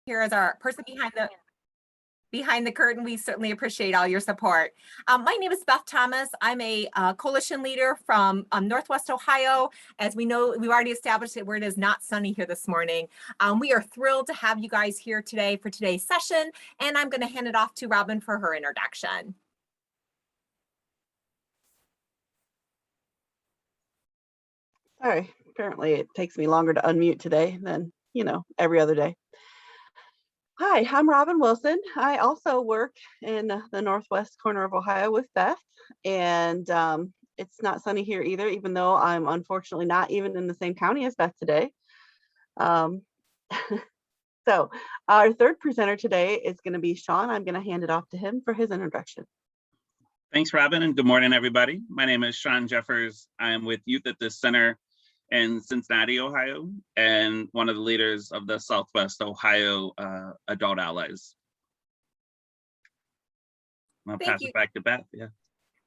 here as our person behind the curtain. We certainly appreciate all your support. My name is Beth Thomas. I'm a coalition leader from Northwest Ohio. As we know, we've already established that where it is not sunny here this morning. We are thrilled to have you guys here today for today's session, and I'm going to hand it off to Robin for her introduction. Sorry, apparently it takes me longer to unmute today than, every other day. Hi, I'm Robin Wilson. I also work in the northwest corner of Ohio with Beth, and it's not sunny here either, even though I'm unfortunately not even in the same county as Beth today. So our third presenter today is going to be Shawn. I'm going to hand it off to him for his introduction. Thanks, Robin, and good morning, everybody. My name is Shawn Jeffers. I am with Youth at this Center in Cincinnati, Ohio, and one of the leaders of the Southwest Ohio Adult Allies. I'll pass it back to Beth. Yeah.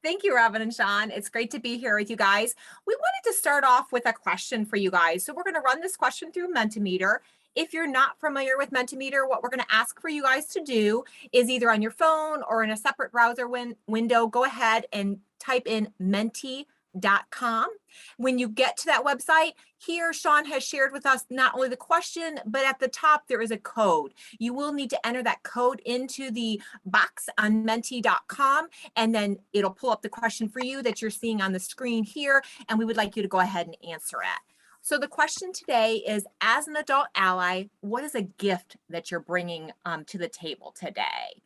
Thank you, Robin and Shawn. It's great to be here with you guys. We wanted to start off with a question for you guys. So we're going to run this question through Mentimeter. If you're not familiar with Mentimeter, what we're going to ask for you guys to do is either on your phone or in a separate browser window, go ahead and type in menti.com. When you get to that website, here Shawn has shared with us not only the question, but at the top there is a code. You will need to enter that code into the box on menti.com, and then it'll pull up the question for you that you're seeing on the screen here, and we would like you to go ahead and answer it. So the question today is, as an adult ally, what is a gift that you're bringing to the table today?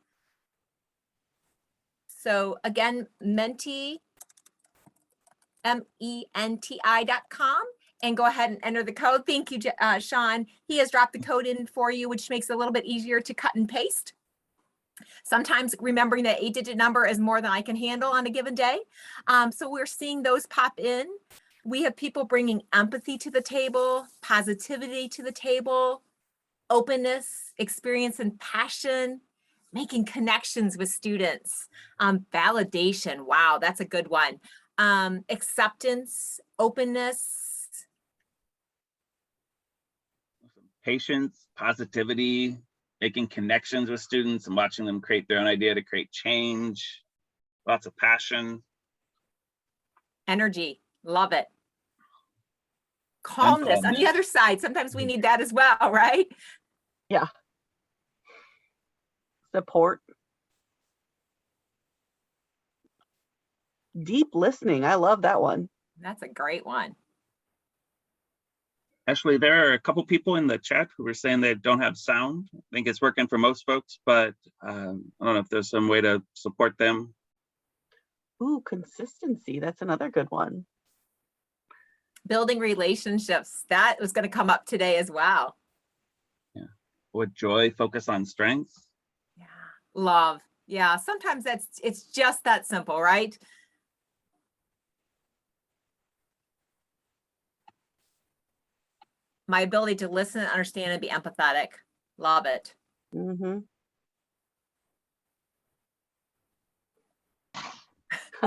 So again, menti.com, and go ahead and enter the code. Thank you, Shawn. He has dropped the code in for you, which makes it a little bit easier to cut and paste. Sometimes remembering that 8-digit number is more than I can handle on a given day. So we're seeing those pop in. We have people bringing empathy to the table, positivity to the table, openness, experience, and passion, making connections with students, validation. Wow, that's a good one. Acceptance, openness. Patience, positivity, making connections with students and watching them create their own idea to create change. Lots of passion. Energy, love it. Calmness on the other side. Sometimes we need that as well, right? Yeah. Support. Deep listening. I love that one. That's a great one. Actually, there are a couple people in the chat who were saying they don't have sound. I think it's working for most folks, but I don't know if there's some way to support them. Ooh, consistency. That's another good one. Building relationships. That was going to come up today as well. Yeah. With joy, focus on strengths. Yeah. Love. Yeah. Sometimes it's just that simple, right? My ability to listen, understand, and be empathetic. Love it. Mm-hmm.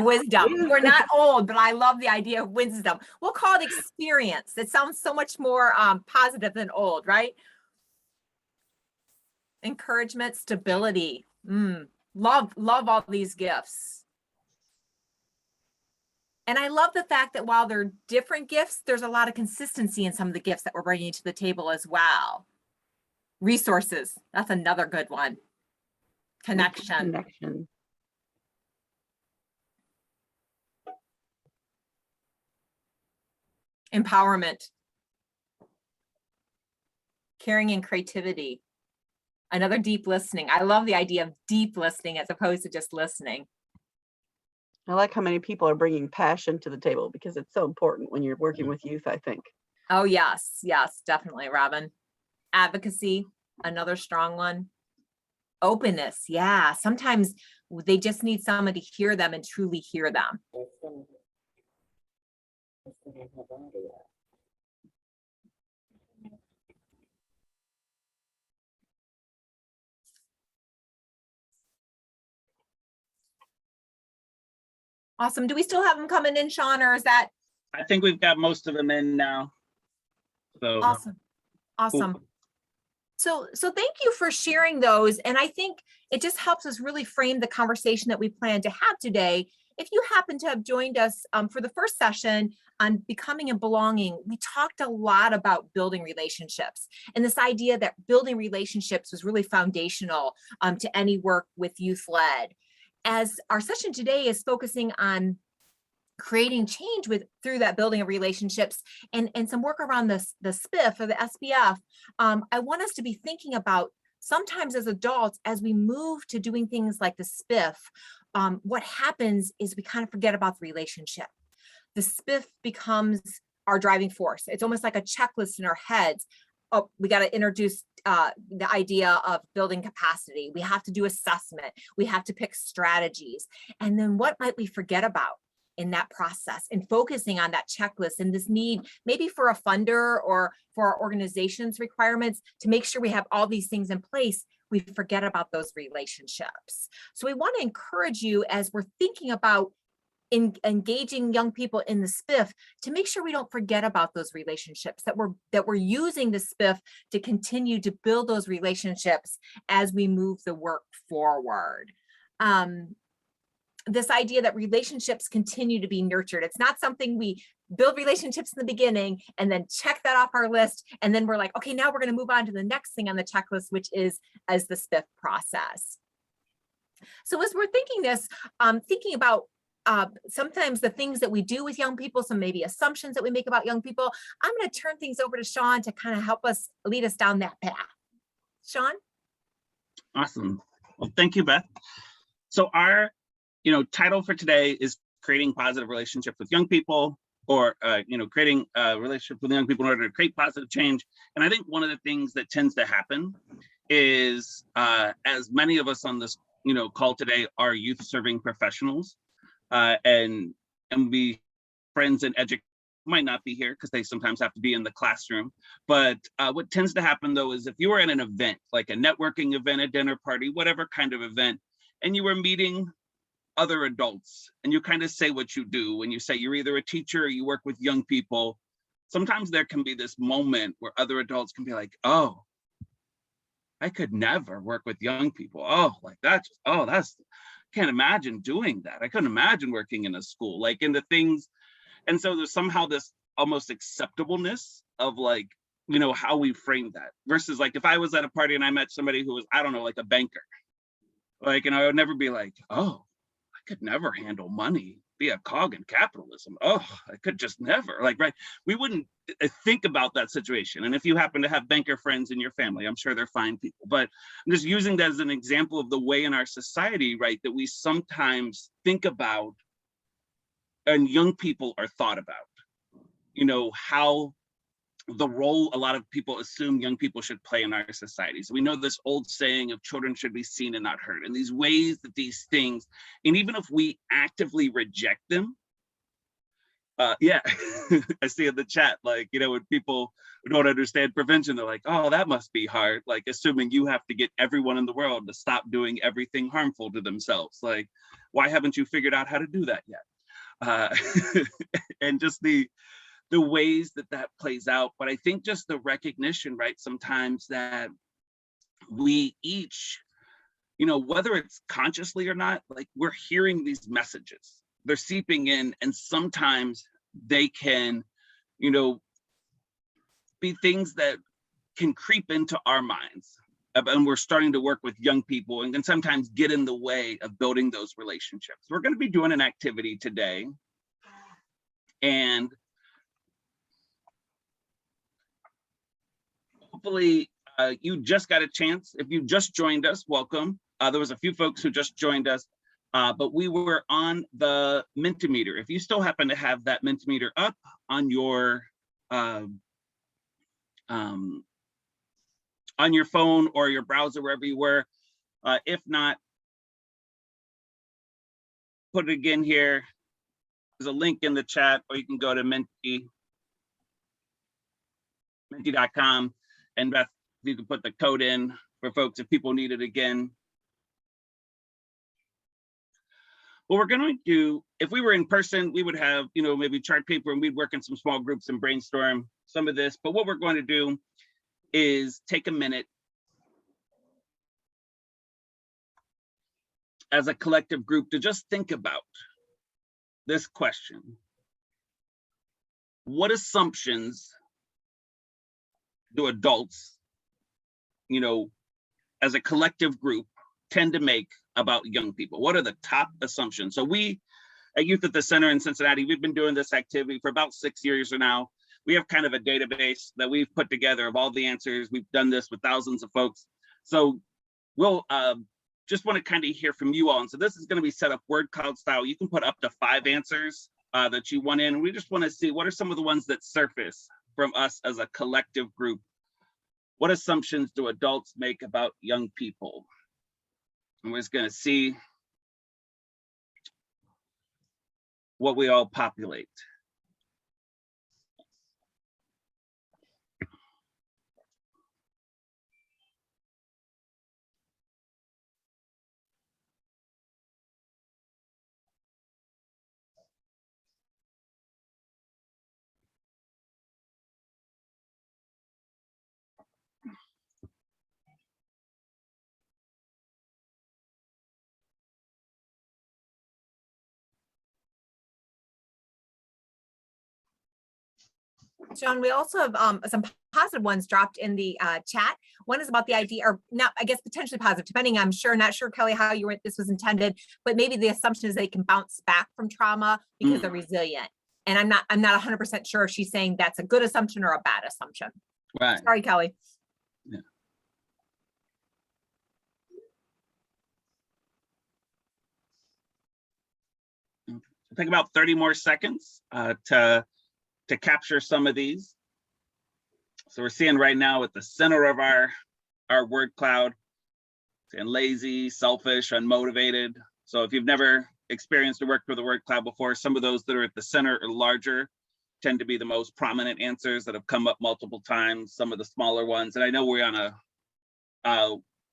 Wisdom. We're not old, but I love the idea of wisdom. We'll call it experience. It sounds so much more positive than old, right? Encouragement, stability. Love all these gifts. And I love the fact that while they're different gifts, there's a lot of consistency in some of the gifts that we're bringing to the table as well. Resources. That's another good one. Connection. Empowerment, caring, and creativity. Another deep listening. I love the idea of deep listening as opposed to just listening. I like how many people are bringing passion to the table because it's so important when you're working with youth, I think. Oh, yes, definitely, Robin. Advocacy, another strong one. Openness, yeah. Sometimes they just need someone to hear them and truly hear them. Awesome. Do we still have them coming in, Shawn, or is that? I think we've got most of them in now. So awesome. So thank you for sharing those. And I think it just helps us really frame the conversation that we plan to have today. If you happen to have joined us for the first session on becoming and belonging, we talked a lot about building relationships and this idea that building relationships was really foundational to any work with youth led. As our session today is focusing on creating change through that building of relationships and some work around the SPIF or the SBF, I want us to be thinking about sometimes as adults, as we move to doing things like the SPIF, what happens is we kind of forget about the relationship. The SPIF becomes our driving force. It's almost like a checklist in our heads. Oh, we got to introduce the idea of building capacity. We have to do assessment. We have to pick strategies. And then what might we forget about in that process and focusing on that checklist and this need maybe for a funder or for our organization's requirements to make sure we have all these things in place, we forget about those relationships. So we want to encourage you as we're thinking about engaging young people in the SPIF to make sure we don't forget about those relationships, that we're using the SPIF to continue to build those relationships as we move the work forward. This idea that relationships continue to be nurtured. It's not something we build relationships in the beginning and then check that off our list. And then we're like, okay, now we're going to move on to the next thing on the checklist, which is as the SPIF process. So as we're thinking this, thinking about sometimes the things that we do with young people, some maybe assumptions that we make about young people, I'm going to turn things over to Shawn to kind of help us lead us down that path. Shawn? Awesome. Well, thank you, Beth. So our title for today is creating positive relationships with young people, or creating a relationship with young people in order to create positive change. And I think one of the things that tends to happen is, as many of us on this call today are youth serving professionals, and we friends and educators might not be here because they sometimes have to be in the classroom. But what tends to happen though is if you were at an event, like a networking event, a dinner party, whatever kind of event, and you were meeting other adults and you kind of say what you do when you say you're either a teacher or you work with young people, sometimes there can be this moment where other adults can be like, oh, I could never work with young people. Oh, like that's can't imagine doing that. I couldn't imagine working in a school, like in the things. And so there's somehow this almost acceptableness of like, how we frame that versus like if I was at a party and I met somebody who was, I don't know, like a banker, like, I would never be like, oh, I could never handle money, be a cog in capitalism. Oh, I could just never, like, right. We wouldn't think about that situation. And if you happen to have banker friends in your family, I'm sure they're fine people, but I'm just using that as an example of the way in our society, right, that we sometimes think about and young people are thought about, how the role a lot of people assume young people should play in our society. So we know this old saying of children should be seen and not heard, and these ways that these things, and even if we actively reject them, yeah, I see in the chat, like, when people don't understand prevention, they're like, oh, that must be hard, like assuming you have to get everyone in the world to stop doing everything harmful to themselves. Like, why haven't you figured out how to do that yet? And just the ways that plays out. But I think just the recognition, right, sometimes that we each, whether it's consciously or not, like we're hearing these messages, they're seeping in, and sometimes they can, be things that can creep into our minds. And we're starting to work with young people and can sometimes get in the way of building those relationships. We're going to be doing an activity today, and hopefully you just got a chance. If you just joined us, welcome. There was a few folks who just joined us, but we were on the Mentimeter. If you still happen to have that Mentimeter up on your phone or your browser, wherever you were, if not, put it again here. There's a link in the chat, or you can go to menti.com. And Beth, you can put the code in for folks if people need it again. What we're going to do, if we were in person, we would have, maybe chart paper and we'd work in some small groups and brainstorm some of this. But what we're going to do is take a minute as a collective group to just think about this question. What assumptions do adults, as a collective group, tend to make about young people? What are the top assumptions? So we at Youth at the Center in Cincinnati, we've been doing this activity for about 6 years now. We have kind of a database that we've put together of all the answers. We've done this with thousands of folks. So we'll just want to kind of hear from you all. And so this is going to be set up word cloud style. You can put up to 5 answers that you want in. We just want to see what are some of the ones that surface from us as a collective group. What assumptions do adults make about young people? And we're just going to see what we all populate. Shawn, we also have some positive ones dropped in the chat. One is about the idea, or not, I guess potentially positive, depending, not sure, Kelly, how this was intended, but maybe the assumption is they can bounce back from trauma because they're resilient. And I'm not 100% sure if she's saying that's a good assumption or a bad assumption. Right. Sorry, Kelly. Yeah. Take about 30 more seconds to capture some of these. So we're seeing right now at the center of our word cloud, saying lazy, selfish, unmotivated. So if you've never experienced or worked with a word cloud before, some of those that are at the center or larger tend to be the most prominent answers that have come up multiple times, some of the smaller ones. And I know we're on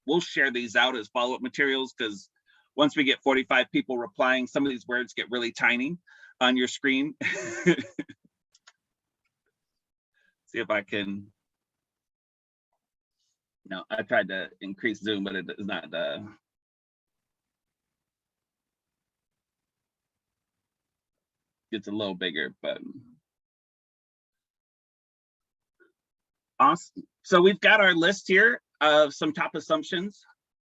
we'll share these out as follow-up materials, because once we get 45 people replying, some of these words get really tiny on your screen. See if I can. No, I tried to increase Zoom, but it is not. It's a little bigger, but awesome. So we've got our list here of some top assumptions.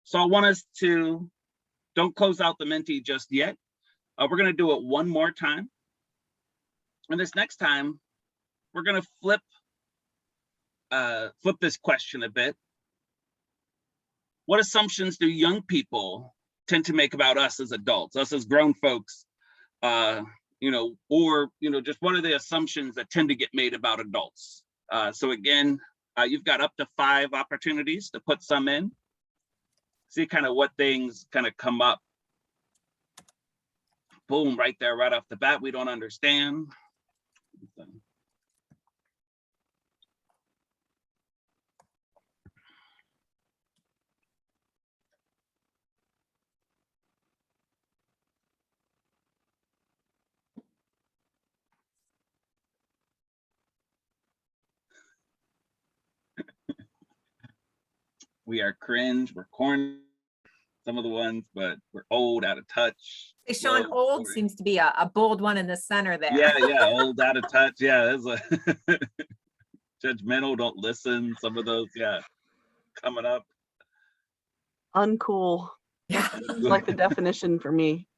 So I want us to don't close out the Menti just yet. We're going to do it one more time, and this next time we're going to flip this question a bit. What assumptions do young people tend to make about us as adults, us as grown folks, or just what are the assumptions that tend to get made about adults? So again, you've got up to 5 opportunities to put some in. See kind of what things kind of come up. Boom, right there, right off the bat, we don't understand. We are cringe, we're corny, some of the ones, but we're old, out of touch. Hey, Shawn, old seems to be a bold one in the center there. Yeah, old, out of touch. Yeah, there's a judgmental, don't listen. Some of those, yeah, coming up. Uncool. Yeah. It's like the definition for me.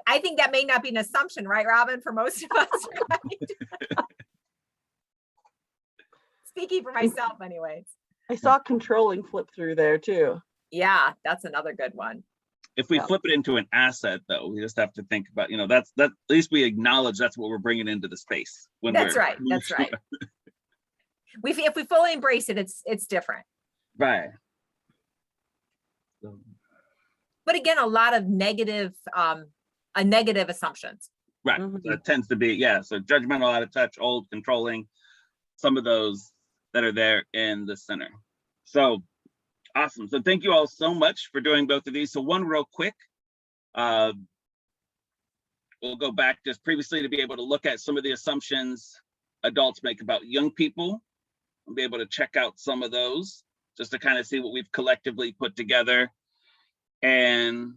I think that may not be an assumption, right, Robin, for most of us, right? Speaking for myself, anyways. I saw controlling flip through there too. Yeah, that's another good one. If we flip it into an asset, though, we just have to think about, that's at least we acknowledge that's what we're bringing into the space. That's right. If we fully embrace it, it's different. Right. But again, a lot of negative assumptions. Right. That tends to be, so judgmental, out of touch, old, controlling, some of those that are there in the center. So awesome. So thank you all so much for doing both of these. So one real quick, we'll go back just previously to be able to look at some of the assumptions adults make about young people. We'll be able to check out some of those just to kind of see what we've collectively put together. And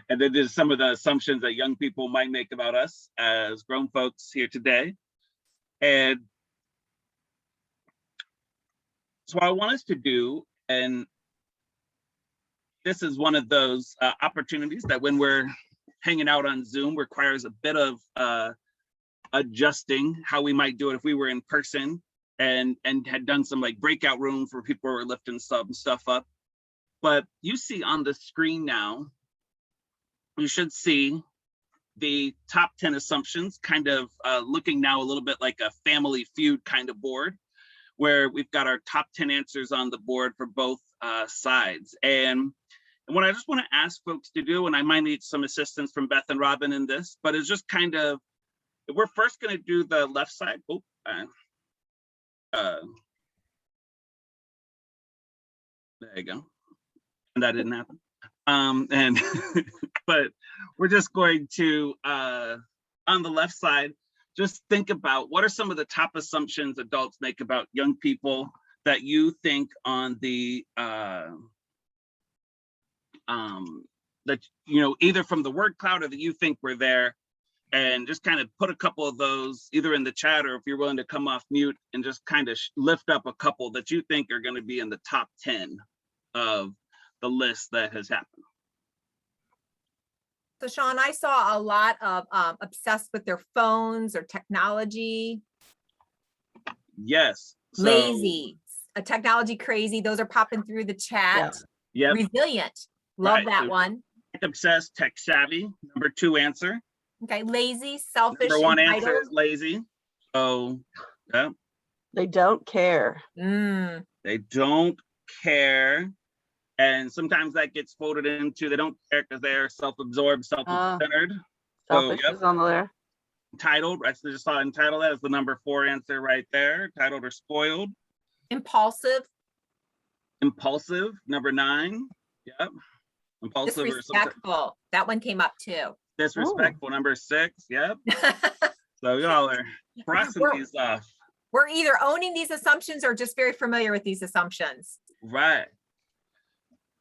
and then there's some of the assumptions that young people might make about us as grown folks here today. And so what I want us to do, and this is one of those opportunities that when we're hanging out on Zoom requires a bit of adjusting how we might do it if we were in person and had done some like breakout rooms where people were lifting some stuff up. But you see on the screen now, you should see the top 10 assumptions, kind of looking now a little bit like a family feud kind of board, where we've got our top 10 answers on the board for both sides. And what I just want to ask folks to do, and I might need some assistance from Beth and Robin in this, but it's just kind of, we're first going to do the left side. Oh, there you go. And that didn't happen. And but we're just going to, on the left side, just think about what are some of the top assumptions adults make about young people that you think on the, that, you know, either from the word cloud or that you think were there, and just kind of put a couple of those either in the chat or if you're willing to come off mute and just kind of lift up a couple that you think are going to be in the top 10 of the list that has happened. So Shawn, I saw a lot of obsessed with their phones or technology. Yes. So, lazy, a technology crazy. Those are popping through the chat. yeah. Resilient. Love Right. that So, one. Obsessed, tech savvy, number 2 answer. Okay, lazy, selfish, Number 1 answer entitled. is lazy. So, yeah. They don't care. They don't care. And sometimes that gets folded into they don't care because they're self-absorbed, self-centered. Selfish is on there. Entitled, I just saw entitled, that is the number 4 answer right there. Entitled or spoiled. Impulsive. Impulsive, number 9. Yep. Impulsive or disrespectful. That one came up too. Disrespectful, number 6. Yep. So y'all are crossing these off. We're either owning these assumptions or just very familiar with these assumptions. Right.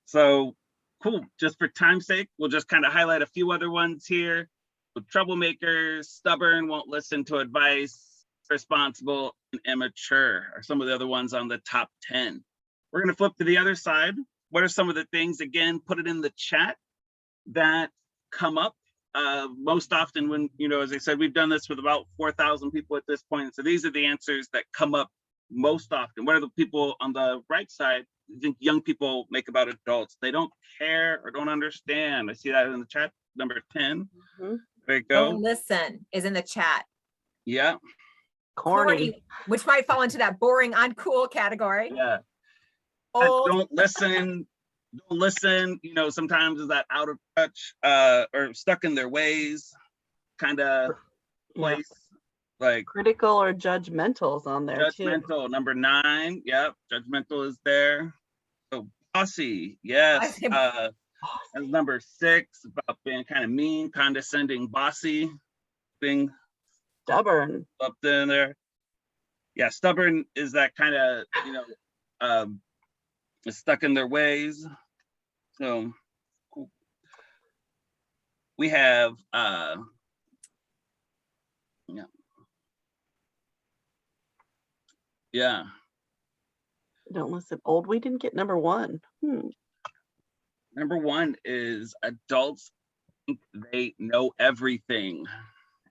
So cool. Just for time's sake, we'll just kind of highlight a few other ones here. Troublemakers, stubborn, won't listen to advice, responsible, and immature are some of the other ones on the top 10. We're going to flip to the other side. What are some of the things, again, put it in the chat, that come up most often when, you know, as I said, we've done this with about 4,000 people at this point. So these are the answers that come up most often. What are the people on the right side you think young people make about adults? They don't care or don't understand. I see that in the chat, number 10. There you go. Don't listen is in the chat. Yeah. Corny. Which might fall into that boring, uncool category. Yeah. Old. Don't listen. Don't listen. You know, sometimes is that out of touch or stuck in their ways kind of place. Like critical or judgmental's on there too. Judgmental, number 9. Yep, judgmental is there. So bossy, yes. That's number 6, about being kind of mean, condescending, bossy, being stubborn up in there. Yeah, stubborn is that kind of, you know, stuck in their ways. So cool. We have yeah. Don't listen. Old. We didn't get number 1. Number 1 is adults think they know everything.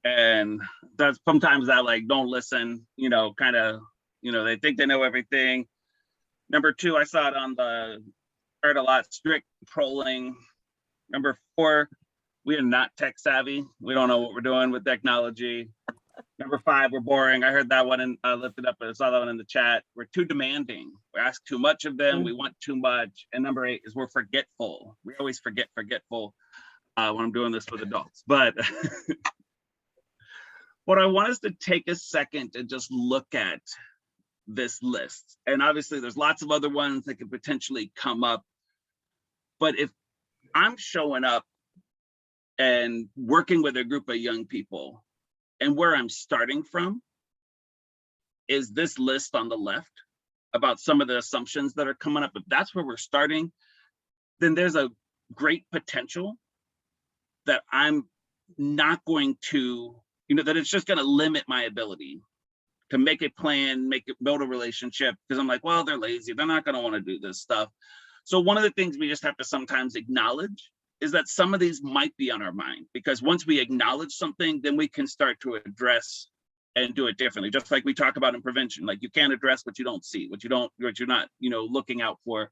And that's sometimes that like, don't listen, you know, kind of, you know, they think they know everything. Number 2, I saw it on the chart a lot, strict, controlling. Number 4, we are not tech savvy. We don't know what we're doing with technology. Number 5, we're boring. I heard that one and lifted up, but I saw that one in the chat. We're too demanding. We ask too much of them. We want too much. And number 8 is we're forgetful. We always forgetful when I'm doing this with adults. But what I want us to take a second and just look at this list. And obviously there's lots of other ones that could potentially come up. But if I'm showing up and working with a group of young people, and where I'm starting from is this list on the left about some of the assumptions that are coming up. If that's where we're starting, then there's a great potential that I'm not going to, that it's just going to limit my ability to make a plan, build a relationship, because I'm like, well, they're lazy. They're not going to want to do this stuff. So one of the things we just have to sometimes acknowledge is that some of these might be on our mind, because once we acknowledge something, then we can start to address and do it differently. Just like we talk about in prevention, like you can't address what you don't see, what you're not, looking out for.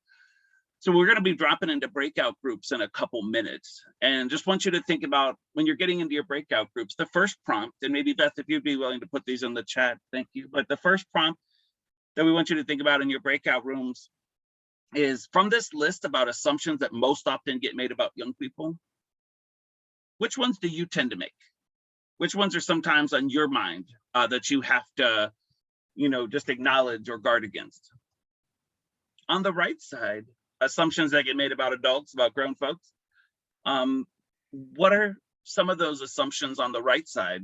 So we're going to be dropping into breakout groups in a couple minutes, and just want you to think about when you're getting into your breakout groups, the first prompt, and maybe Beth, if you'd be willing to put these in the chat, thank you. But the first prompt that we want you to think about in your breakout rooms is, from this list about assumptions that most often get made about young people, which ones do you tend to make? Which ones are sometimes on your mind that you have to, just acknowledge or guard against? On the right side, assumptions that get made about adults, about grown folks. What are some of those assumptions on the right side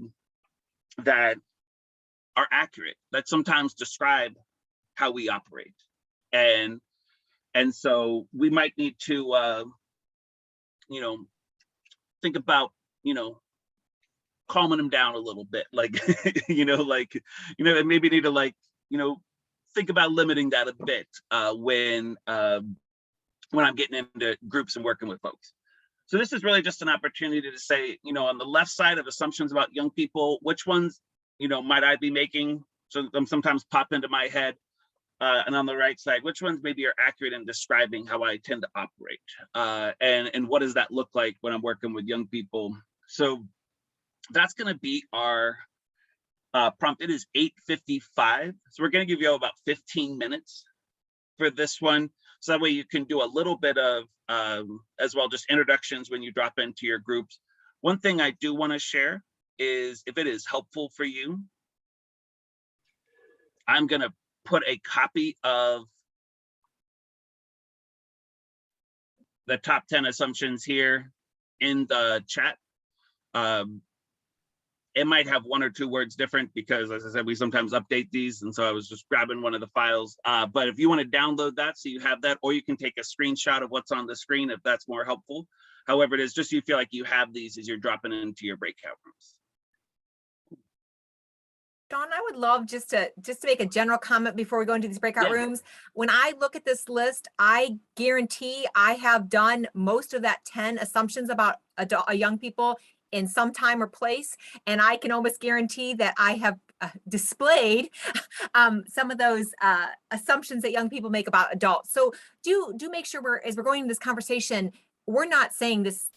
that are accurate, that sometimes describe how we operate? And so we might need to, think about, calming them down a little bit, like, maybe need to think about limiting that a bit when I'm getting into groups and working with folks. So this is really just an opportunity to say, on the left side of assumptions about young people, which ones, might I be making? So them sometimes pop into my head. And on the right side, which ones maybe are accurate in describing how I tend to operate? And what does that look like when I'm working with young people? So that's going to be our prompt. It is 8:55. So we're going to give you about 15 minutes for this one. So that way you can do a little bit of, as well, just introductions when you drop into your groups. One thing I do want to share is, if it is helpful for you, I'm going to put a copy of the top 10 assumptions here in the chat. It might have one or two words different because, as I said, we sometimes update these, and so I was just grabbing one of the files. But if you want to download that so you have that, or you can take a screenshot of what's on the screen if that's more helpful. However it is, just so you feel like you have these as you're dropping into your breakout rooms. Shawn, I would love just to make a general comment before we go into these breakout rooms. When I look at this list, I guarantee I have done most of that 10 assumptions about young people in some time or place. And I can almost guarantee that I have displayed some of those assumptions that young people make about adults. So do make sure as we're going into this conversation, we're not saying this,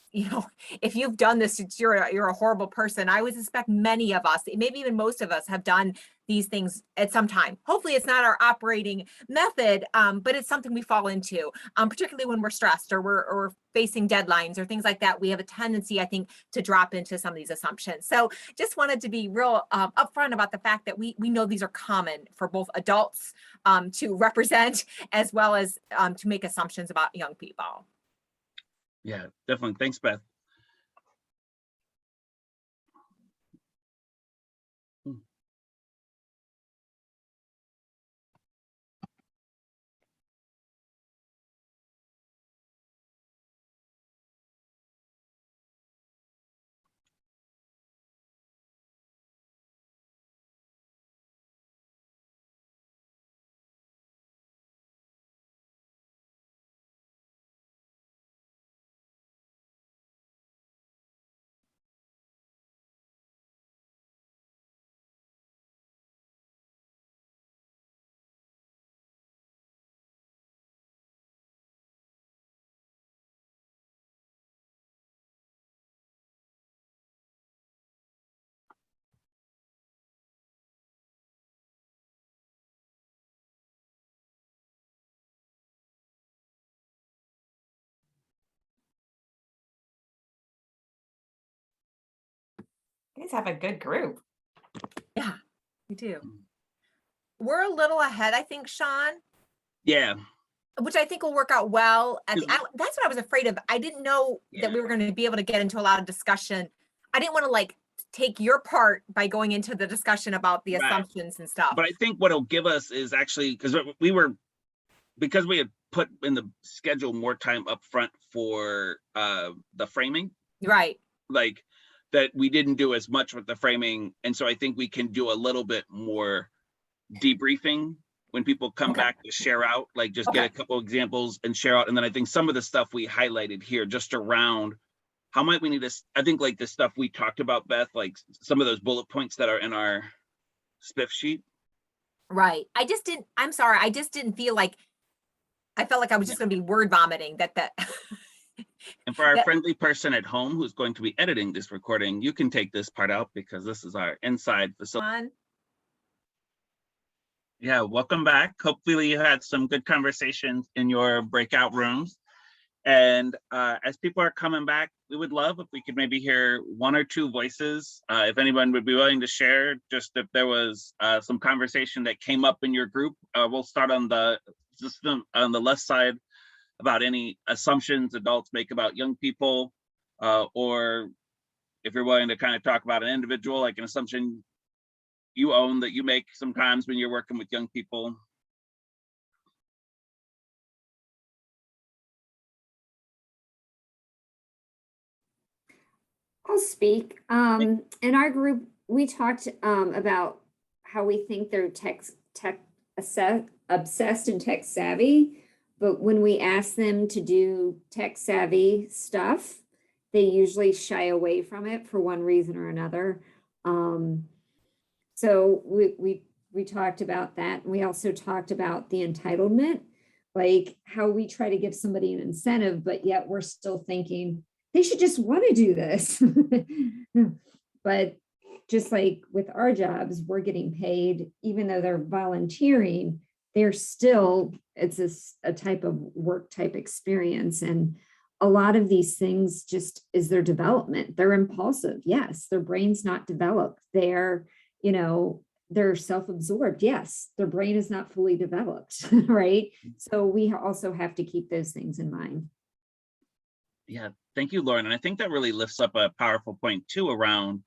if you've done this, you're a horrible person. I would suspect many of us, maybe even most of us, have done these things at some time. Hopefully it's not our operating method, but it's something we fall into, particularly when we're stressed or we're facing deadlines or things like that. We have a tendency, I think, to drop into some of these assumptions. So just wanted to be real upfront about the fact that we know these are common for both adults to represent, as well as to make assumptions about young people. Yeah, definitely. Thanks, Beth. You guys have a good group. Yeah, we do. We're a little ahead, I think, Shawn. Yeah. Which I think will work out well. That's what I was afraid of. I didn't know that we were going to be able to get into a lot of discussion. I didn't want to take your part by going into the discussion about the assumptions and stuff. But I think what it'll give us is actually, because we had put in the schedule more time up front for the framing, Right. like that we didn't do as much with the framing. And so I think we can do a little bit more debriefing when people come Okay. back to share out, like just get a couple examples and share out. And then I think some of the stuff we highlighted here just around how might we need to, I think like the stuff we talked about, Beth, like some of those bullet points that are in our spiff sheet. Right. I'm sorry. I just didn't feel like, I felt like I was just going to be word vomiting that. And for our That- friendly person at home who's going to be editing this recording, you can take this part out because this is our inside facility. on. Yeah, welcome back. Hopefully you had some good conversations in your breakout rooms. And as people are coming back, we would love if we could maybe hear one or two voices. If anyone would be willing to share, just if there was some conversation that came up in your group. We'll start on the left side about any assumptions adults make about young people, or if you're willing to kind of talk about an individual, like an assumption you own that you make sometimes when you're working with young people. I'll speak. In our group, we talked about how we think they're tech obsessed and tech savvy, but when we ask them to do tech savvy stuff, they usually shy away from it for one reason or another. So we talked about that. We also talked about the entitlement, like how we try to give somebody an incentive, but yet we're still thinking they should just want to do this. But just like with our jobs, we're getting paid, even though they're volunteering, they're still, it's a type of work type experience. And a lot of these things just is their development. They're impulsive. Yes. Their brain's not developed. They're self-absorbed. Yes. Their brain is not fully developed. Right. So we also have to keep those things in mind. Yeah, thank you, Lauren. And I think that really lifts up a powerful point too around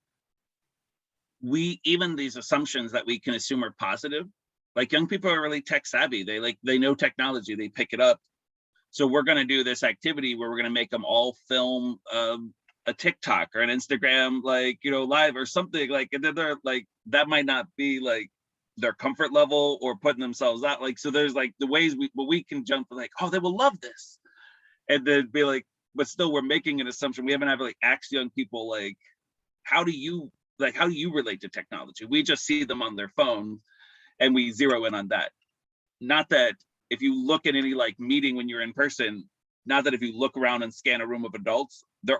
even these assumptions that we can assume are positive. Like young people are really tech savvy. They know technology, they pick it up. So we're going to do this activity where we're going to make them all film a TikTok or an Instagram, live or something like, and then they're like, that might not be like their comfort level or putting themselves out. Like, so there's like the ways we can jump like, oh, they will love this. And then be like, but still we're making an assumption. We haven't ever like asked young people, like, how do you relate to technology? We just see them on their phone and we zero in on that. Not that if you look at any like meeting when you're in person, not that if you look around and scan a room of adults, they're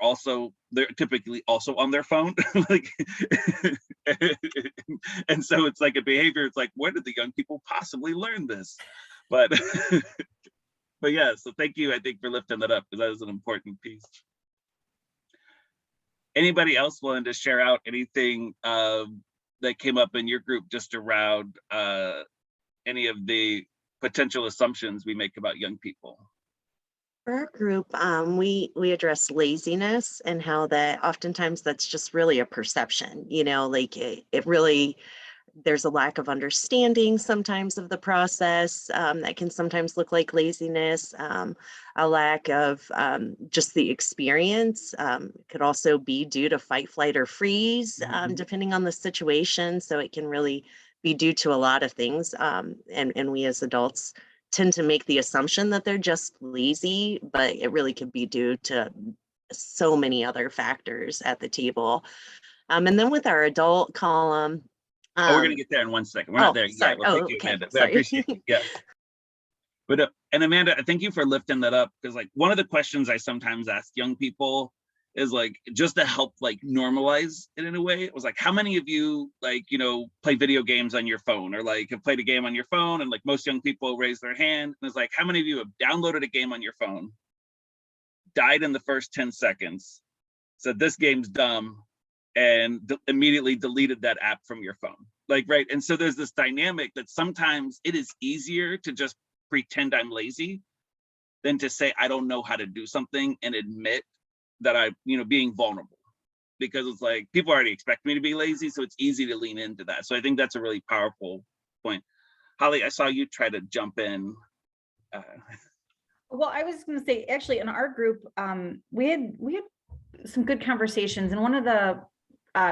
typically also on their phone. Like, and so it's like a behavior. It's like, where did the young people possibly learn this? But but yeah, so thank you, I think, for lifting that up, because that is an important piece. Anybody else willing to share out anything that came up in your group just around any of the potential assumptions we make about young people? For our group, we address laziness and how that oftentimes that's just really a perception, like it really, there's a lack of understanding sometimes of the process that can sometimes look like laziness, a lack of just the experience. It could also be due to fight, flight, or freeze, depending on the situation. So it can really be due to a lot of things. And we as adults tend to make the assumption that they're just lazy, but it really could be due to so many other factors at the table. And then with our adult column, we're going to get there in 1 second. We're not there yet. Well, thank you, okay. Amanda. I appreciate it. Yeah. But and Amanda, thank you for lifting that up, because like one of the questions I sometimes ask young people is like, just to help like normalize it in a way. It was like, how many of you play video games on your phone, or like have played a game on your phone? And like most young people raise their hand. And it's like, how many of you have downloaded a game on your phone, died in the first 10 seconds, said this game's dumb, and immediately deleted that app from your phone? Like, right. And so there's this dynamic that sometimes it is easier to just pretend I'm lazy than to say I don't know how to do something and admit that I, being vulnerable, because it's like people already expect me to be lazy. So it's easy to lean into that. So I think that's a really powerful point. Holly, I saw you try to jump in. Well, I was going to say, actually, in our group, we had some good conversations, and one of the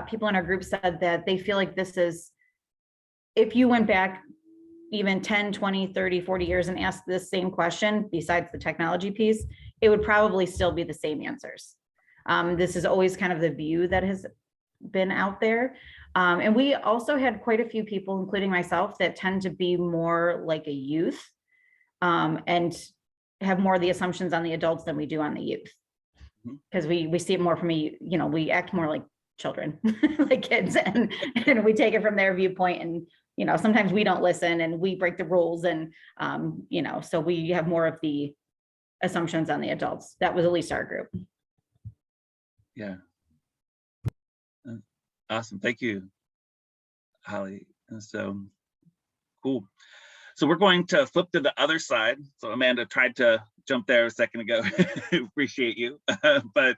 people in our group said that they feel like this is, if you went back even 10, 20, 30, 40 years and asked this same question, besides the technology piece, it would probably still be the same answers. This is always kind of the view that has been out there. And we also had quite a few people, including myself, that tend to be more like a youth, and have more of the assumptions on the adults than we do on the youth. Because we see it more from we act more like children, like kids, and we take it from their viewpoint, and sometimes we don't listen and we break the rules, and so we have more of the assumptions on the adults. That was at least our group. Yeah. Awesome. Thank you, Holly. And so cool. So we're going to flip to the other side. So Amanda tried to jump there a second ago. Appreciate you. But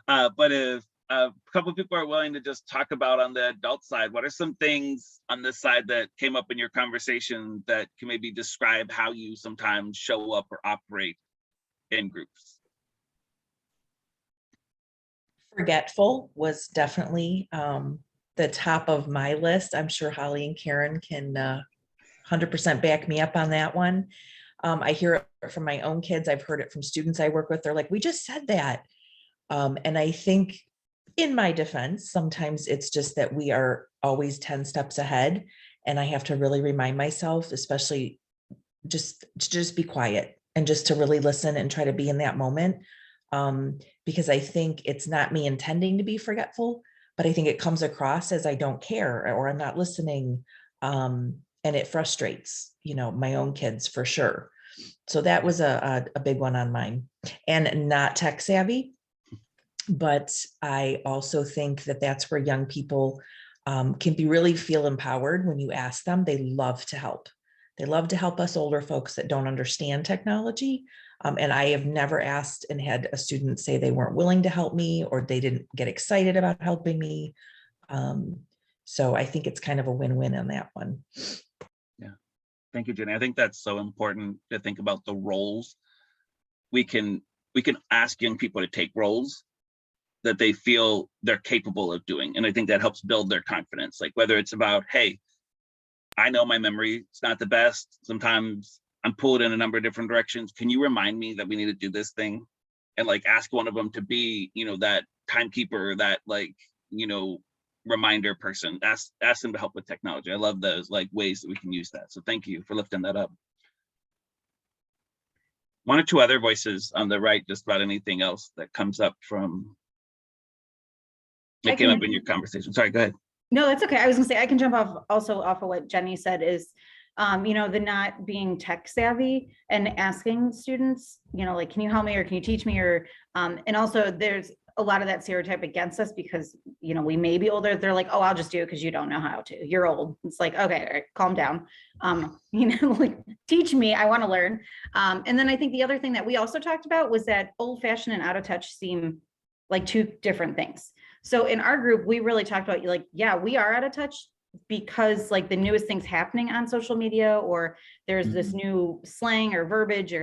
if a couple of people are willing to just talk about on the adult side, what are some things on this side that came up in your conversation that can maybe describe how you sometimes show up or operate in groups? Forgetful was definitely the top of my list. I'm sure Holly and Karen can 100% back me up on that one. I hear it from my own kids. I've heard it from students I work with. They're like, we just said that. And I think in my defense, sometimes it's just that we are always 10 steps ahead. And I have to really remind myself, especially just to just be quiet and just to really listen and try to be in that moment. Because I think it's not me intending to be forgetful, but I think it comes across as I don't care or I'm not listening. And it frustrates, my own kids for sure. So that was a big one on mine, and not tech savvy. But I also think that that's where young people can really feel empowered when you ask them. They love to help. They love to help us older folks that don't understand technology. And I have never asked and had a student say they weren't willing to help me or they didn't get excited about helping me. So I think it's kind of a win-win on that one. Yeah. Thank you, Jenny. I think that's so important to think about the roles. We can ask young people to take roles that they feel they're capable of doing. And I think that helps build their confidence. Like whether it's about, hey, I know my memory is not the best. Sometimes I'm pulled in a number of different directions. Can you remind me that we need to do this thing? And like ask one of them to be, that timekeeper, that reminder person. Ask them to help with technology. I love those ways that we can use that. So thank you for lifting that up. One or two other voices on the right, just about anything else that comes up from that came up in your conversation. Sorry, go ahead. No, that's okay. I was gonna say, I can jump off of what Jenny said is, the not being tech savvy and asking students, can you help me or can you teach me? Or, and also there's a lot of that stereotype against us because, we may be older. They're like, oh, I'll just do it because you don't know how to. You're old. It's like, okay, all right, calm down. Teach me, I want to learn. And then I think the other thing that we also talked about was that old fashioned and out of touch seem like two different things. So in our group, we really talked about yeah, we are out of touch because the newest things happening on social media, or there's this new slang or verbiage,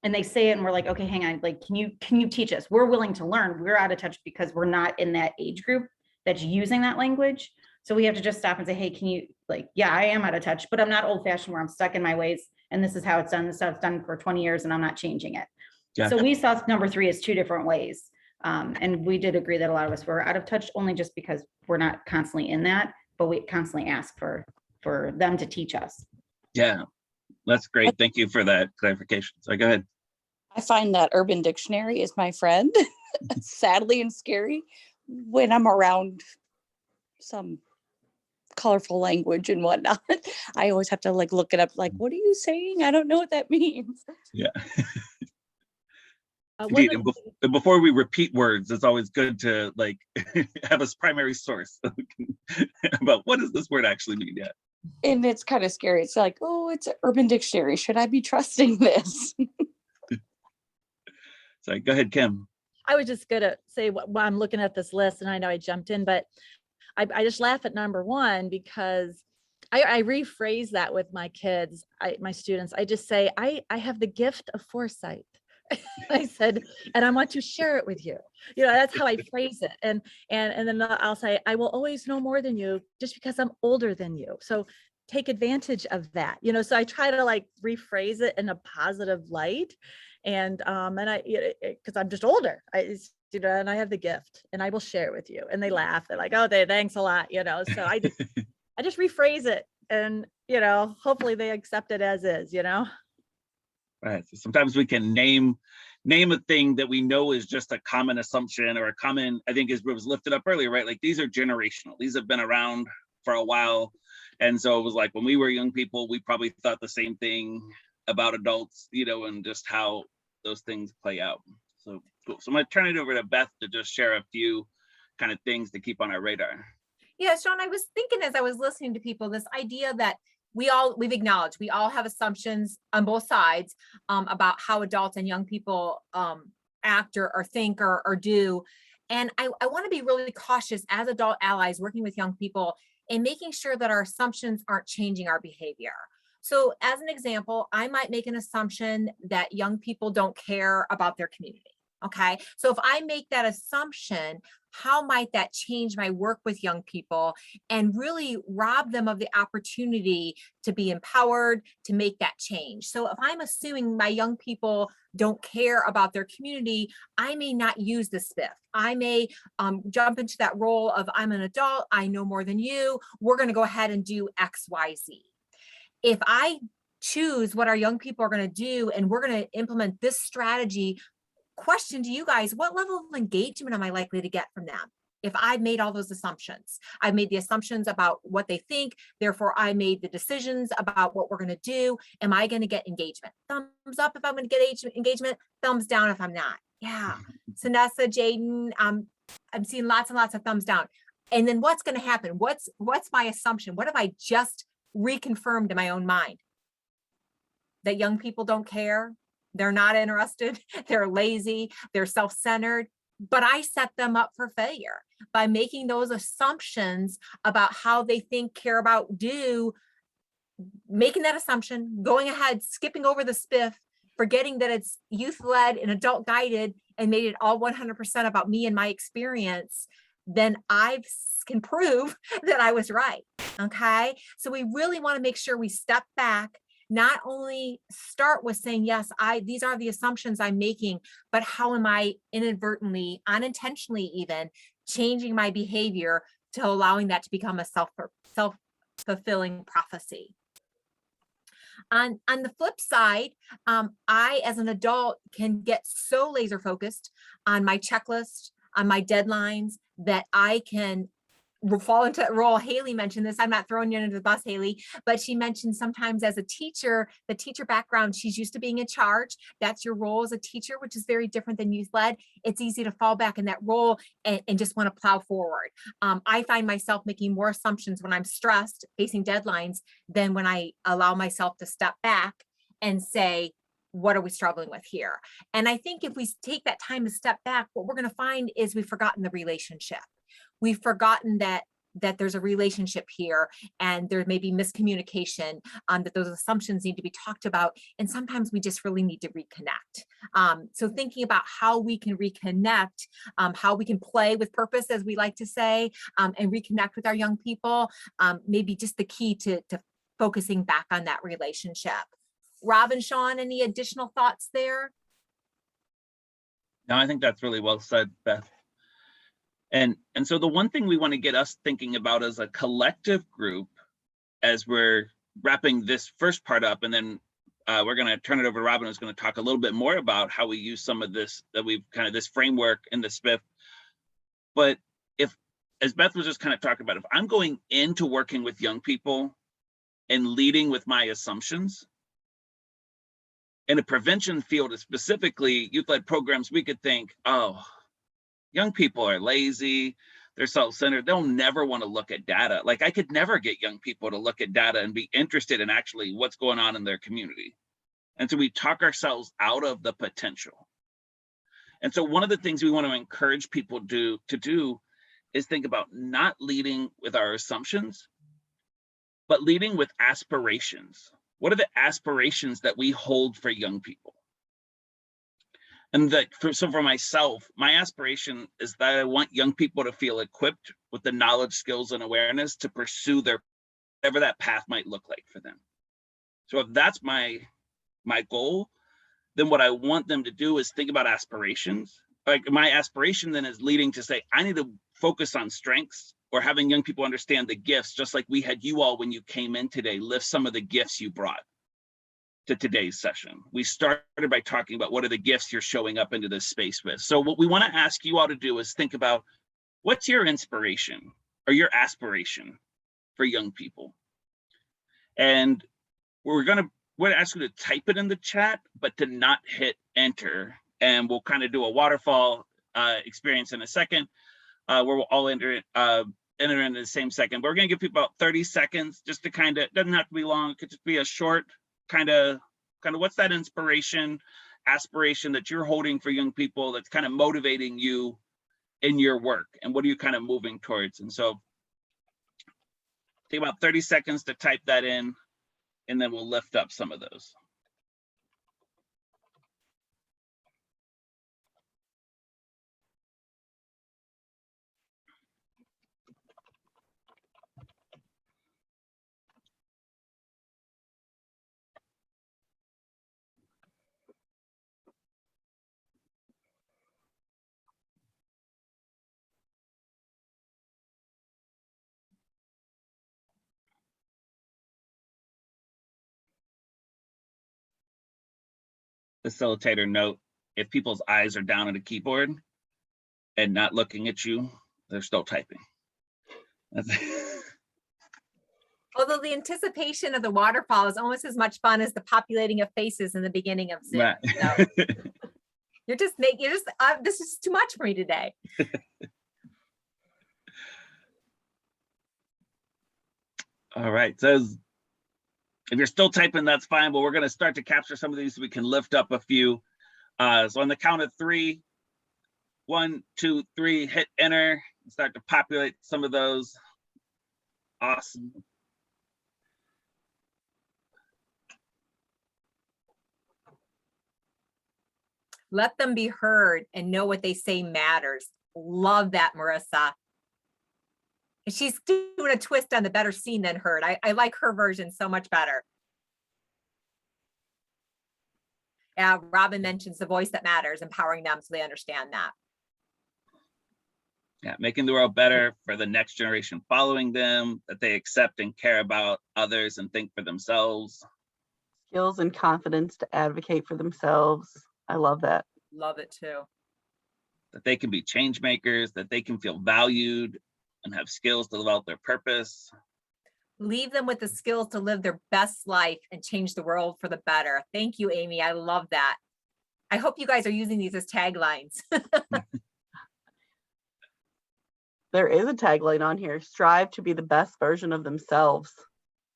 and they say it and we're like, okay, hang on, can you teach us? We're willing to learn. We're out of touch because we're not in that age group that's using that language. So we have to just stop and say, hey, can you yeah, I am out of touch, but I'm not old fashioned where I'm stuck in my ways. And this is how it's done. This is how it's done for 20 years and I'm not changing it. Yeah. So we saw number 3 as 2 different ways. And we did agree that a lot of us were out of touch only just because we're not constantly in that, but we constantly ask for them to teach us. Yeah, that's great. Thank you for that clarification. So go ahead. I find that Urban Dictionary is my friend, sadly and scary, when I'm around some colorful language and whatnot. I always have to look it up, what are you saying? I don't know what that means. Yeah. Indeed, and before we repeat words, it's always good to have a primary source about what does this word actually mean. Yeah. And it's kind of scary. It's like, oh, it's an Urban Dictionary. Should I be trusting this? Sorry, go ahead, Kim. I was just gonna say, while I'm looking at this list, and I know I jumped in, but I just laugh at number 1 because I rephrase that with my kids, my students. I just say, I have the gift of foresight. I said, and I want to share it with you. You know, that's how I phrase it. And then I'll say, I will always know more than you just because I'm older than you. So take advantage of that. You know, so I try to like rephrase it in a positive light. And because I'm just older, you know, and I have the gift and I will share it with you. And they laugh. They're like, oh, thanks a lot. You know, so I just rephrase it and, you know, hopefully they accept it as is, you know? Right. So sometimes we can name a thing that we know is just a common assumption or a common, I think as was lifted up earlier, right? Like these are generational. These have been around for a while. And so it was like when we were young people, we probably thought the same thing about adults, you know, and just how those things play out. So cool. So I'm going to turn it over to Beth to just share a few kind of things to keep on our radar. Yeah, Shawn, I was thinking as I was listening to people, this idea that we've acknowledged, we all have assumptions on both sides about how adults and young people act or think or do. And I want to be really cautious as adult allies working with young people and making sure that our assumptions aren't changing our behavior. So as an example, I might make an assumption that young people don't care about their community. Okay, so if I make that assumption, how might that change my work with young people and really rob them of the opportunity to be empowered to make that change? So if I'm assuming my young people don't care about their community, I may not use the spiff. I may jump into that role of I'm an adult, I know more than you, we're going to go ahead and do X, Y, Z. If I choose what our young people are going to do and we're going to implement this strategy, question to you guys, what level of engagement am I likely to get from them? If I've made all those assumptions, I've made the assumptions about what they think, therefore I made the decisions about what we're going to do. Am I going to get engagement? Thumbs up if I'm going to get engagement, thumbs down if I'm not. Yeah. Sanessa, Jaden, I'm seeing lots and lots of thumbs down. And then what's going to happen? What's my assumption? What have I just reconfirmed in my own mind? That young people don't care. They're not interested, they're lazy, they're self-centered, but I set them up for failure by making those assumptions about how they think, care about, do, making that assumption, going ahead, skipping over the spiff, forgetting that it's youth-led and adult-guided and made it all 100% about me and my experience, then I can prove that I was right, okay? So we really wanna make sure we step back, not only start with saying, yes, these are the assumptions I'm making, but how am I inadvertently, unintentionally even, changing my behavior to allowing that to become a self-fulfilling prophecy. On the flip side, I, as an adult, can get so laser focused on my checklist, on my deadlines, that I can fall into that role. Haley mentioned this. I'm not throwing you under the bus, Haley, but she mentioned sometimes as a teacher, the teacher background, she's used to being in charge. That's your role as a teacher, which is very different than youth-led. It's easy to fall back in that role and just want to plow forward. I find myself making more assumptions when I'm stressed, facing deadlines, than when I allow myself to step back and say, what are we struggling with here? And I think if we take that time to step back, what we're going to find is we've forgotten the relationship. We've forgotten that there's a relationship here and there may be miscommunication, that those assumptions need to be talked about. And sometimes we just really need to reconnect. So thinking about how we can reconnect, how we can play with purpose, as we like to say, and reconnect with our young people, maybe just the key to focusing back on that relationship. Rob and Shawn, any additional thoughts there? No, I think that's really well said, Beth. And so the one thing we want to get us thinking about as a collective group, as we're wrapping this first part up, and then we're going to turn it over to Robin, who's going to talk a little bit more about how we use some of this, that we've kind of this framework in the SPIF. But if, as Beth was just kind of talking about, if I'm going into working with young people and leading with my assumptions, in a prevention field, specifically youth-led programs, we could think, oh, young people are lazy, they're self-centered, they'll never want to look at data. Like I could never get young people to look at data and be interested in actually what's going on in their community. And so we talk ourselves out of the potential. And so one of the things we want to encourage people to do is think about not leading with our assumptions, but leading with aspirations. What are the aspirations that we hold for young people? And that so for myself, my aspiration is that I want young people to feel equipped with the knowledge, skills, and awareness to pursue their whatever that path might look like for them. So if that's my goal, then what I want them to do is think about aspirations. Like my aspiration then is leading to say, I need to focus on strengths, or having young people understand the gifts, just like we had you all when you came in today, lift some of the gifts you brought to today's session. We started by talking about what are the gifts you're showing up into this space with. So what we want to ask you all to do is think about what's your inspiration or your aspiration for young people. And we're going to ask you to type it in the chat, but to not hit enter. And we'll kind of do a waterfall experience in a second, where we'll all enter in the same second. But we're going to give people about 30 seconds just to kind of, doesn't have to be long, it could just be a short kind of what's that inspiration, aspiration that you're holding for young people that's kind of motivating you in your work, and what are you kind of moving towards? And so take about 30 seconds to type that in, and then we'll lift up some of those. Facilitator note, if people's eyes are down at a keyboard and not looking at you, they're still typing. Although the anticipation of the waterfall is almost as much fun as the populating of faces in the beginning of Zoom. Right. So this is too much for me today. All right, so if you're still typing, that's fine, but we're going to start to capture some of these so we can lift up a few. So on the count of 3, 1, 2, 3, hit enter, and start to populate some of those. Awesome. Let them be heard and know what they say matters. Love that, Marissa. And she's doing a twist on the better seen than heard. I like her version so much better. Yeah, Robin mentions the voice that matters, empowering them so they understand that. Yeah, making the world better for the next generation following them, that they accept and care about others and think for themselves. Skills and confidence to advocate for themselves. I love that. Love it too. That they can be change makers, that they can feel valued and have skills to live out their purpose. Leave them with the skills to live their best life and change the world for the better. Thank you, Amy. I love that. I hope you guys are using these as taglines. There is a tagline on here: strive to be the best version of themselves.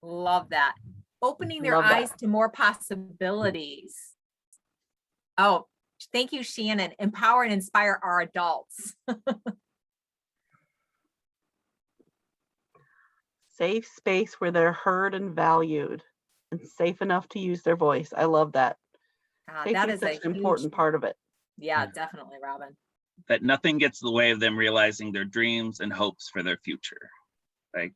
Love that. Opening their Love that. eyes to more possibilities. Oh, thank you, Shannon. Empower and inspire our adults. Safe space where they're heard and valued and safe enough to use their voice. I love that. That Safety is such a an important part of it. Yeah, definitely, Robin. That nothing gets in the way of them realizing their dreams and hopes for their future. Right.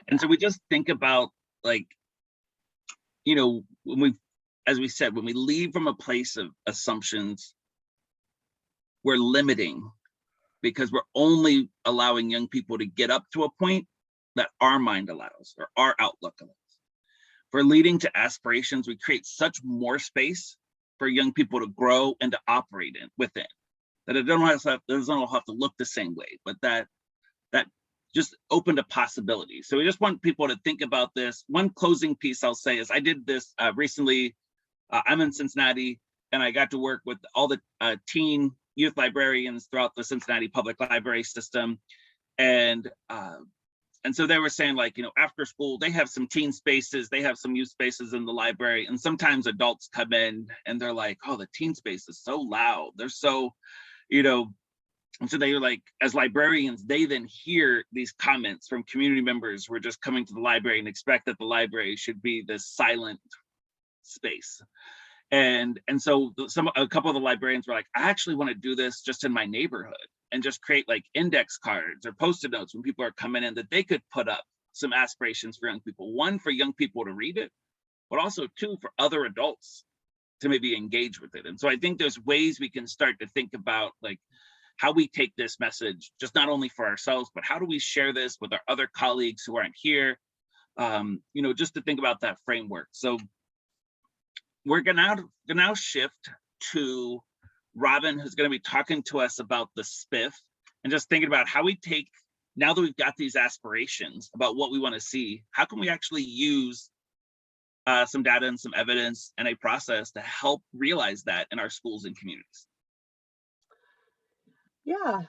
And so we just think about, like, you know, as we said, when we leave from a place of assumptions, we're limiting, because we're only allowing young people to get up to a point that our mind allows, or our outlook allows. For leading to aspirations, we create such more space for young people to grow and to operate within. That it doesn't all have to look the same way, but that just opened a possibility. So we just want people to think about this. One closing piece I'll say is I did this recently. I'm in Cincinnati, and I got to work with all the teen youth librarians throughout the Cincinnati public library system. And so they were saying, like, you know, after school, they have some teen spaces, they have some youth spaces in the library. And sometimes adults come in and they're like, oh, the teen space is so loud. They're so, you know, and so they were like, as librarians, they then hear these comments from community members who are just coming to the library and expect that the library should be this silent space. And so a couple of the librarians were like, I actually want to do this just in my neighborhood and just create like index cards or Post-it notes when people are coming in, that they could put up some aspirations for young people. One, for young people to read it, but also two, for other adults to maybe engage with it. And so I think there's ways we can start to think about like how we take this message, just not only for ourselves, but how do we share this with our other colleagues who aren't here? You know, just to think about that framework. So we're gonna now shift to Robin, who's going to be talking to us about the SPIF and just thinking about how we take, now that we've got these aspirations about what we want to see, how can we actually use some data and some evidence and a process to help realize that in our schools and communities? Yeah,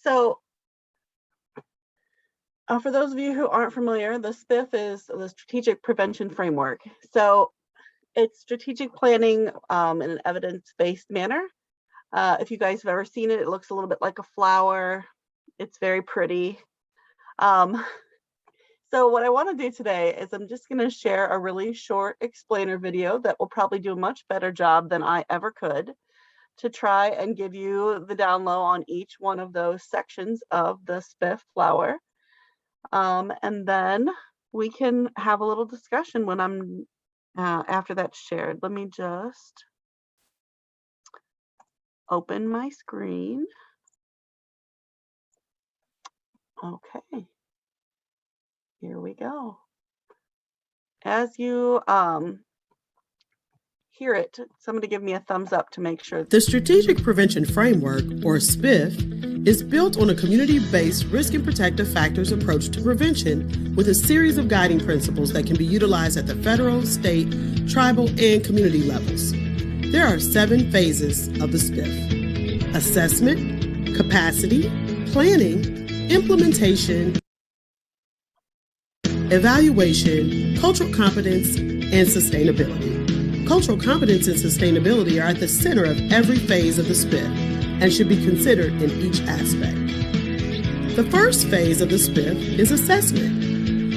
so for those of you who aren't familiar, the SPIF is the Strategic Prevention Framework. So it's strategic planning in an evidence-based manner. If you guys have ever seen it, it looks a little bit like a flower. It's very pretty. So what I want to do today is I'm just going to share a really short explainer video that will probably do a much better job than I ever could to try and give you the down low on each one of those sections of the SPIF flower. And then we can have a little discussion when I'm after that's shared. Let me just open my screen. Okay, here we go. As you hear it, somebody give me a thumbs up to make sure. The Strategic Prevention Framework, or SPIF, is built on a community-based risk and protective factors approach to prevention with a series of guiding principles that can be utilized at the federal, state, tribal, and community levels. There are 7 phases of the SPIF: assessment, capacity, planning, implementation, evaluation, cultural competence, and sustainability. Cultural competence and sustainability are at the center of every phase of the SPIF and should be considered in each aspect. The first phase of the SPIF is assessment.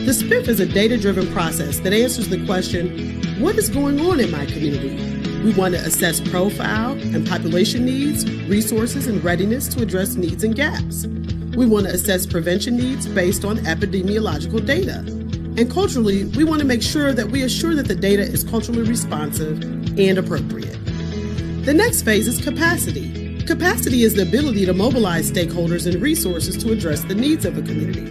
The SPIF is a data-driven process that answers the question, what is going on in my community? We want to assess profile and population needs, resources, and readiness to address needs and gaps. We want to assess prevention needs based on epidemiological data. And culturally, we want to make sure that we assure that the data is culturally responsive and appropriate. The next phase is capacity. Capacity is the ability to mobilize stakeholders and resources to address the needs of a community.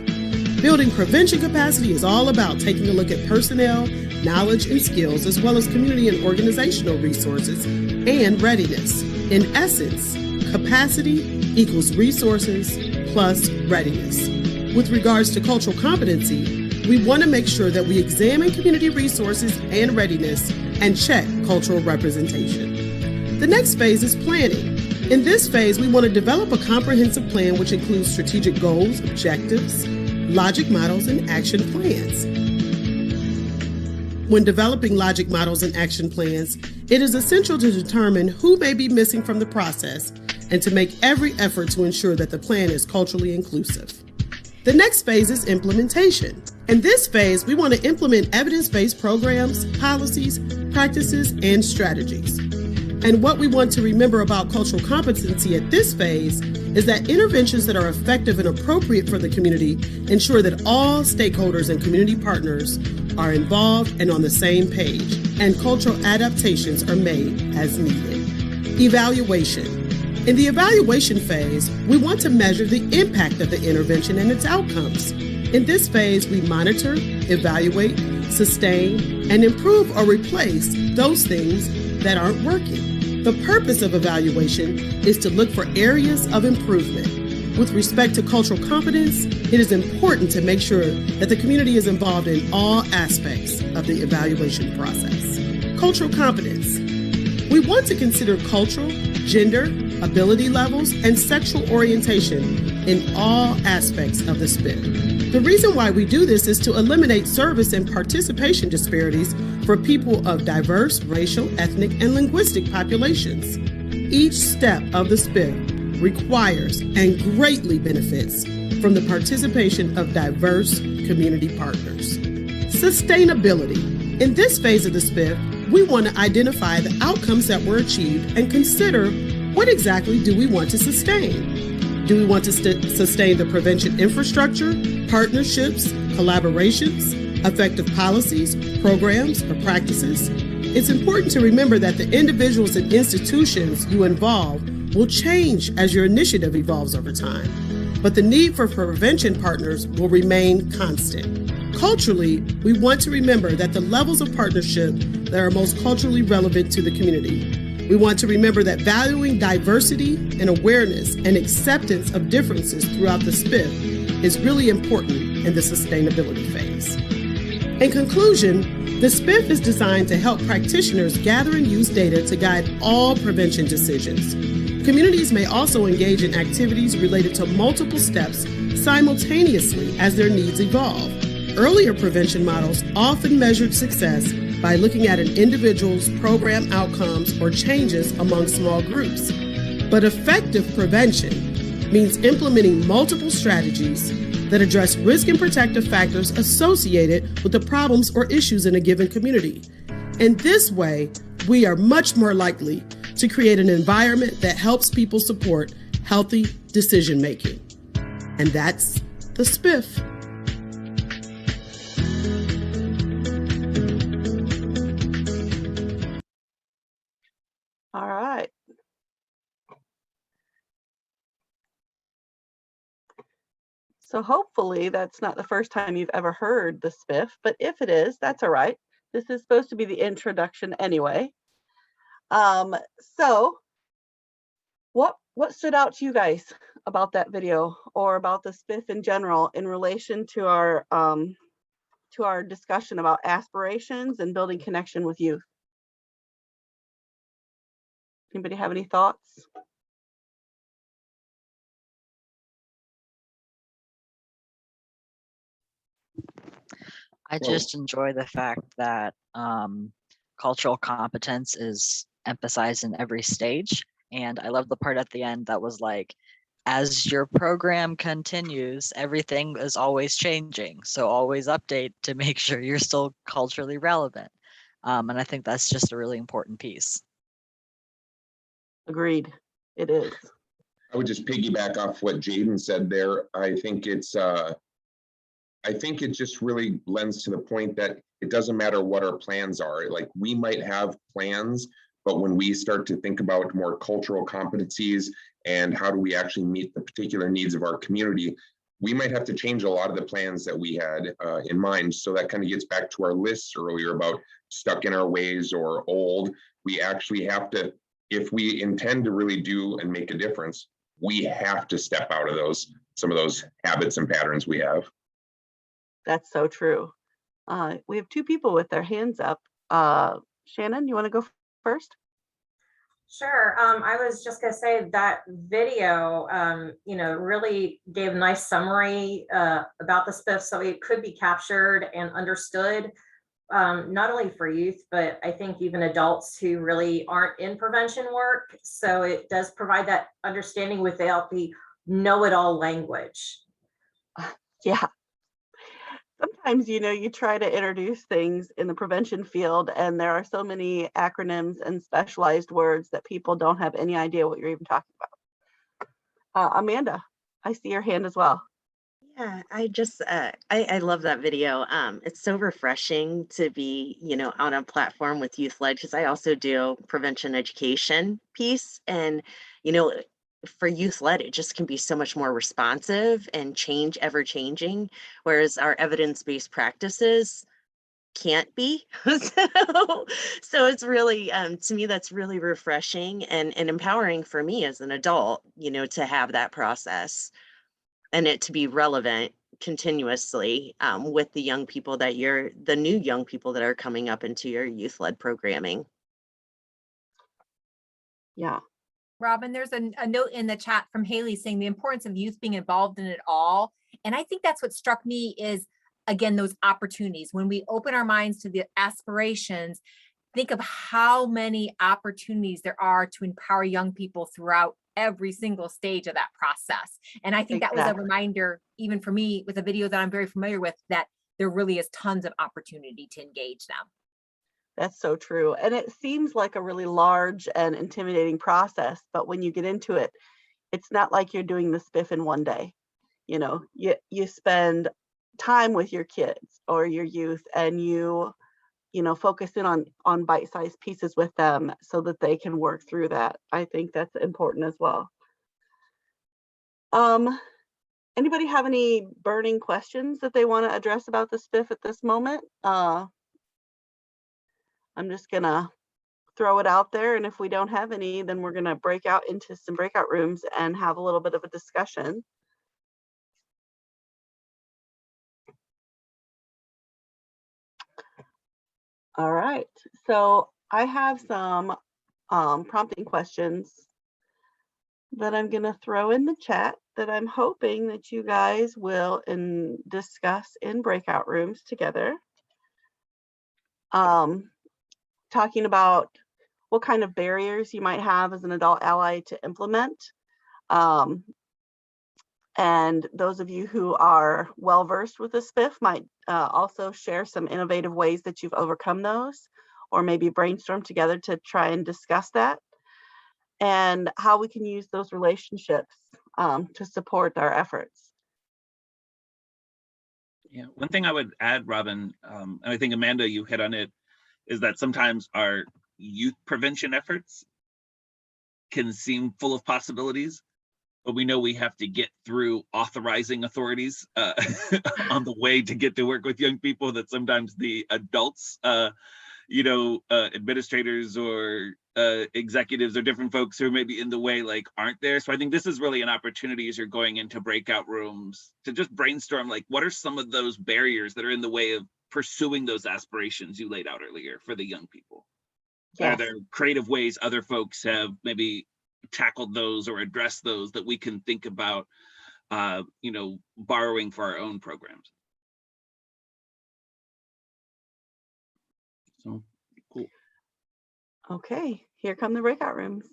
Building prevention capacity is all about taking a look at personnel, knowledge, and skills, as well as community and organizational resources and readiness. In essence, capacity equals resources plus readiness. With regards to cultural competency, we want to make sure that we examine community resources and readiness and check cultural representation. The next phase is planning. In this phase, we want to develop a comprehensive plan which includes strategic goals, objectives, logic models, and action plans. When developing logic models and action plans, it is essential to determine who may be missing from the process and to make every effort to ensure that the plan is culturally inclusive. The next phase is implementation. In this phase, we want to implement evidence-based programs, policies, practices, and strategies. And what we want to remember about cultural competency at this phase is that interventions that are effective and appropriate for the community ensure that all stakeholders and community partners are involved and on the same page, and cultural adaptations are made as needed. Evaluation. In the evaluation phase, we want to measure the impact of the intervention and its outcomes. In this phase, we monitor, evaluate, sustain, and improve or replace those things that aren't working. The purpose of evaluation is to look for areas of improvement. With respect to cultural competence, it is important to make sure that the community is involved in all aspects of the evaluation process. Cultural competence. We want to consider cultural, gender, ability levels, and sexual orientation in all aspects of the SPIF. The reason why we do this is to eliminate service and participation disparities for people of diverse racial, ethnic, and linguistic populations. Each step of the SPIF requires and greatly benefits from the participation of diverse community partners. Sustainability. In this phase of the SPIF, we want to identify the outcomes that were achieved and consider what exactly do we want to sustain. Do we want to sustain the prevention infrastructure, partnerships, collaborations, effective policies, programs, or practices? It's important to remember that the individuals and institutions you involve will change as your initiative evolves over time, but the need for prevention partners will remain constant. Culturally, we want to remember that the levels of partnership that are most culturally relevant to the community. We want to remember that valuing diversity and awareness and acceptance of differences throughout the SPIF is really important in the sustainability phase. In conclusion, the SPIF is designed to help practitioners gather and use data to guide all prevention decisions. Communities may also engage in activities related to multiple steps simultaneously as their needs evolve. Earlier prevention models often measured success by looking at an individual's program outcomes or changes among small groups. But effective prevention means implementing multiple strategies that address risk and protective factors associated with the problems or issues in a given community. In this way, we are much more likely to create an environment that helps people support healthy decision making. And that's the SPIF. All right. So hopefully that's not the first time you've ever heard the SPIF, but if it is, that's all right. This is supposed to be the introduction anyway. So what stood out to you guys about that video or about the SPIF in general in relation to our discussion about aspirations and building connection with youth? Anybody have any thoughts? I just enjoy the fact that cultural competence is emphasized in every stage. And I love the part at the end that was like, as your program continues, everything is always changing. So always update to make sure you're still culturally relevant. And I think that's just a really important piece. Agreed. It is. I would just piggyback off what Jaden said there. I think it just really lends to the point that it doesn't matter what our plans are. Like, we might have plans, but when we start to think about more cultural competencies and how do we actually meet the particular needs of our community, we might have to change a lot of the plans that we had in mind. So that kind of gets back to our lists earlier about stuck in our ways or old. We actually have to, if we intend to really do and make a difference, we have to step out of some of those habits and patterns we have. That's so true. We have two people with their hands up. Shannon, you want to go first? Sure. I was just going to say that video, really gave a nice summary about the SPIF, so it could be captured and understood, not only for youth, but I think even adults who really aren't in prevention work. So it does provide that understanding without the know-it-all language. Yeah. Sometimes, you try to introduce things in the prevention field and there are so many acronyms and specialized words that people don't have any idea what you're even talking about. Amanda, I see your hand as well. Yeah, I love that video. It's so refreshing to be, on a platform with Youth Led, because I also do prevention education piece. And, for Youth Led, it just can be so much more responsive and ever changing, whereas our evidence-based practices can't be. So it's really, to me, that's really refreshing and empowering for me as an adult, to have that process and it to be relevant continuously with the young people the new young people that are coming up into your Youth Led programming. Yeah. Robin, there's a note in the chat from Haley saying the importance of youth being involved in it all. And I think that's what struck me is, again, those opportunities. When we open our minds to the aspirations, think of how many opportunities there are to empower young people throughout every single stage of that process. And I think that was a reminder, even for me, with a video that I'm very familiar with, that there really is tons of opportunity to engage them. That's so true. And it seems like a really large and intimidating process, but when you get into it, it's not like you're doing the spiff in one day. You know, you spend time with your kids or your youth, and you focus in on bite-sized pieces with them so that they can work through that. I think that's important as well. Anybody have any burning questions that they want to address about the spiff at this moment? I'm just gonna throw it out there, and if we don't have any, then we're gonna break out into some breakout rooms and have a little bit of a discussion. All right, so I have some prompting questions that I'm gonna throw in the chat that I'm hoping that you guys will discuss in breakout rooms together. Talking about what kind of barriers you might have as an adult ally to implement. And those of you who are well-versed with the spiff might also share some innovative ways that you've overcome those, or maybe brainstorm together to try and discuss that, and how we can use those relationships to support our efforts. Yeah, one thing I would add, Robin, and I think Amanda, you hit on it, is that sometimes our youth prevention efforts can seem full of possibilities, but we know we have to get through authorizing authorities on the way to get to work with young people, that sometimes the adults, administrators or executives or different folks who are maybe in the way, like, aren't there. So I think this is really an opportunity as you're going into breakout rooms to just brainstorm, like, what are some of those barriers that are in the way of pursuing those aspirations you laid out earlier for the young people? Yes. Are there creative ways other folks have maybe tackled those or addressed those that we can think about, borrowing for our own programs? So cool. Okay, here come the breakout rooms.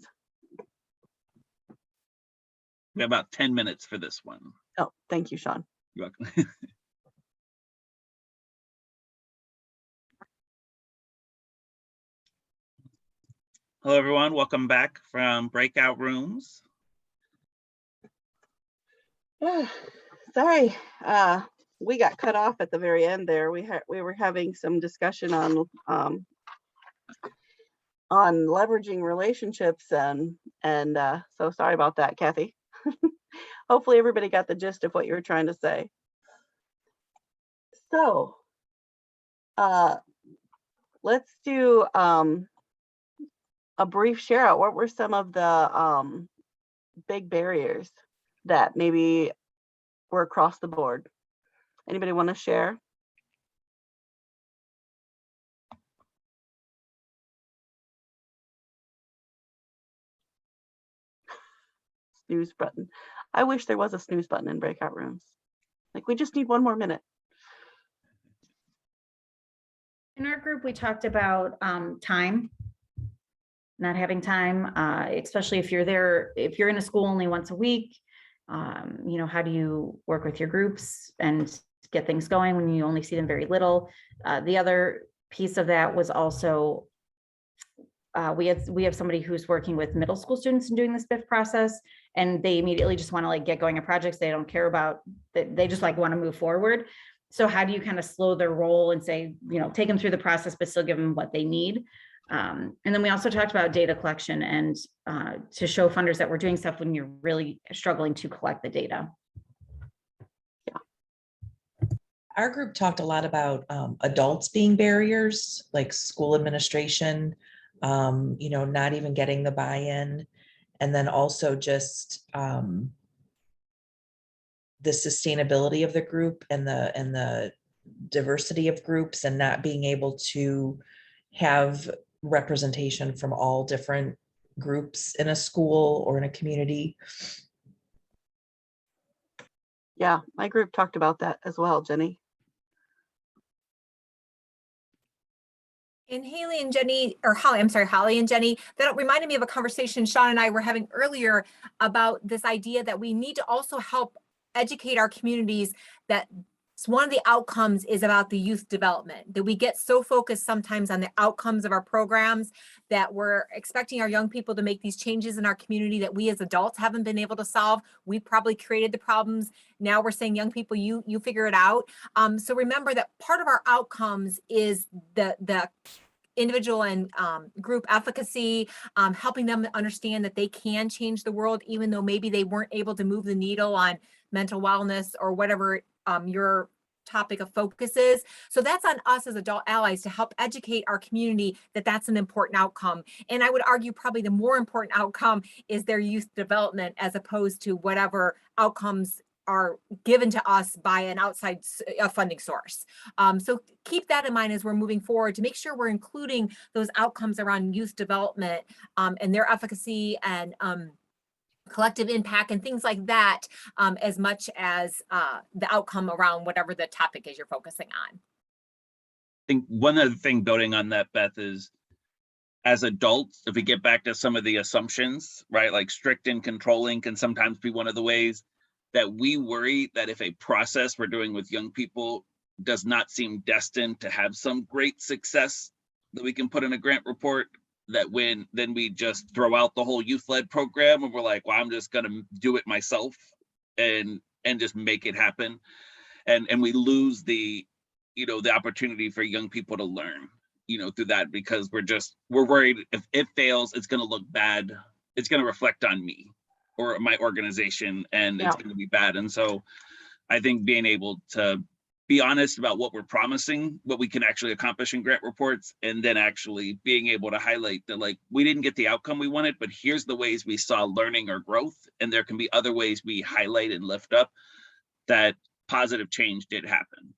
We have about 10 minutes for this one. Oh, thank you, Shawn. You're welcome. Hello, everyone. Welcome back from breakout rooms. Sorry, we got cut off at the very end there. We were having some discussion on leveraging relationships, and so sorry about that, Kathy. Hopefully everybody got the gist of what you were trying to say. So let's do a brief share out. What were some of the big barriers that maybe were across the board? Anybody want to share? Snooze button. I wish there was a snooze button in breakout rooms. Like, we just need one more minute. In our group, we talked about time, not having time, especially if you're there, if you're in a school only once a week. How do you work with your groups and get things going when you only see them very little? The other piece of that was also, we have somebody who's working with middle school students and doing the spiff process, and they immediately just want to get going on projects. They don't care about that. They just want to move forward. So how do you kind of slow their roll and say, take them through the process, but still give them what they need? And then we also talked about data collection and to show funders that we're doing stuff when you're really struggling to collect the data. Yeah. Our group talked a lot about adults being barriers, like school administration, not even getting the buy-in, and then also just the sustainability of the group and the diversity of groups, and not being able to have representation from all different groups in a school or in a community. Yeah, my group talked about that as well, Jenny. And Haley and Jenny, or Holly, I'm sorry, Holly and Jenny, that reminded me of a conversation Shawn and I were having earlier about this idea that we need to also help educate our communities that So one of the outcomes is about the youth development, that we get so focused sometimes on the outcomes of our programs that we're expecting our young people to make these changes in our community that we as adults haven't been able to solve. We probably created the problems. Now we're saying, young people, you figure it out. So remember that part of our outcomes is the individual and group efficacy, helping them understand that they can change the world, even though maybe they weren't able to move the needle on mental wellness or whatever your topic of focus is. So that's on us as adult allies to help educate our community that that's an important outcome. And I would argue probably the more important outcome is their youth development, as opposed to whatever outcomes are given to us by an outside funding source. So keep that in mind as we're moving forward to make sure we're including those outcomes around youth development and their efficacy and collective impact and things like that, as much as the outcome around whatever the topic is you're focusing on. I think one other thing building on that, Beth, is as adults, if we get back to some of the assumptions, right, like strict and controlling can sometimes be one of the ways that we worry that if a process we're doing with young people does not seem destined to have some great success that we can put in a grant report, that then we just throw out the whole youth-led program and we're like, well, I'm just gonna do it myself and just make it happen. And we lose the opportunity for young people to learn, through that, because we're worried if it fails, it's gonna look bad. It's gonna reflect on me or my organization, and it's gonna be bad. And so I think being able to be honest about what we're promising, what we can actually accomplish in grant reports, and then actually being able to highlight that, like, we didn't get the outcome we wanted, but here's the ways we saw learning or growth. And there can be other ways we highlight and lift up that positive change did happen.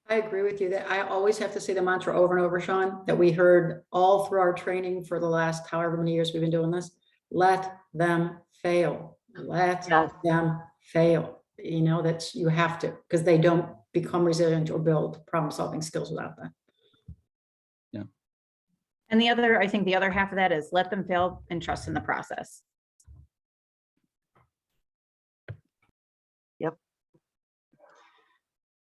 I agree with you that I always have to say the mantra over and over, Shawn, that we heard all through our training for the last however many years we've been doing this. Let them fail. Let them fail. That you have to, because they don't become resilient or build problem-solving skills without that. Yeah. And I think the other half of that is let them fail and trust in the process. Yep.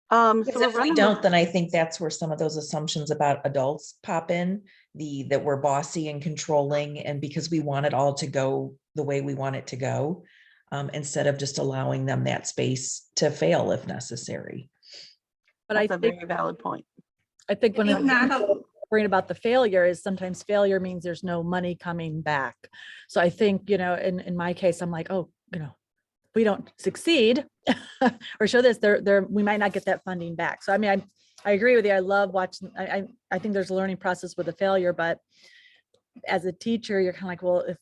Because if we don't, then I think that's where some of those assumptions about adults pop in, that we're bossy and controlling, and because we want it all to go the way we want it to go, instead of just allowing them that space to fail if necessary. But That's I a think, very valid point. I think one of the worrying about the failure is sometimes failure means there's no money coming back. So I think, in my case, I'm like, oh, we don't succeed or show this, we might not get that funding back. So I mean, I agree with you. I love watching. I think there's a learning process with a failure, but as a teacher, you're kind of like, well, if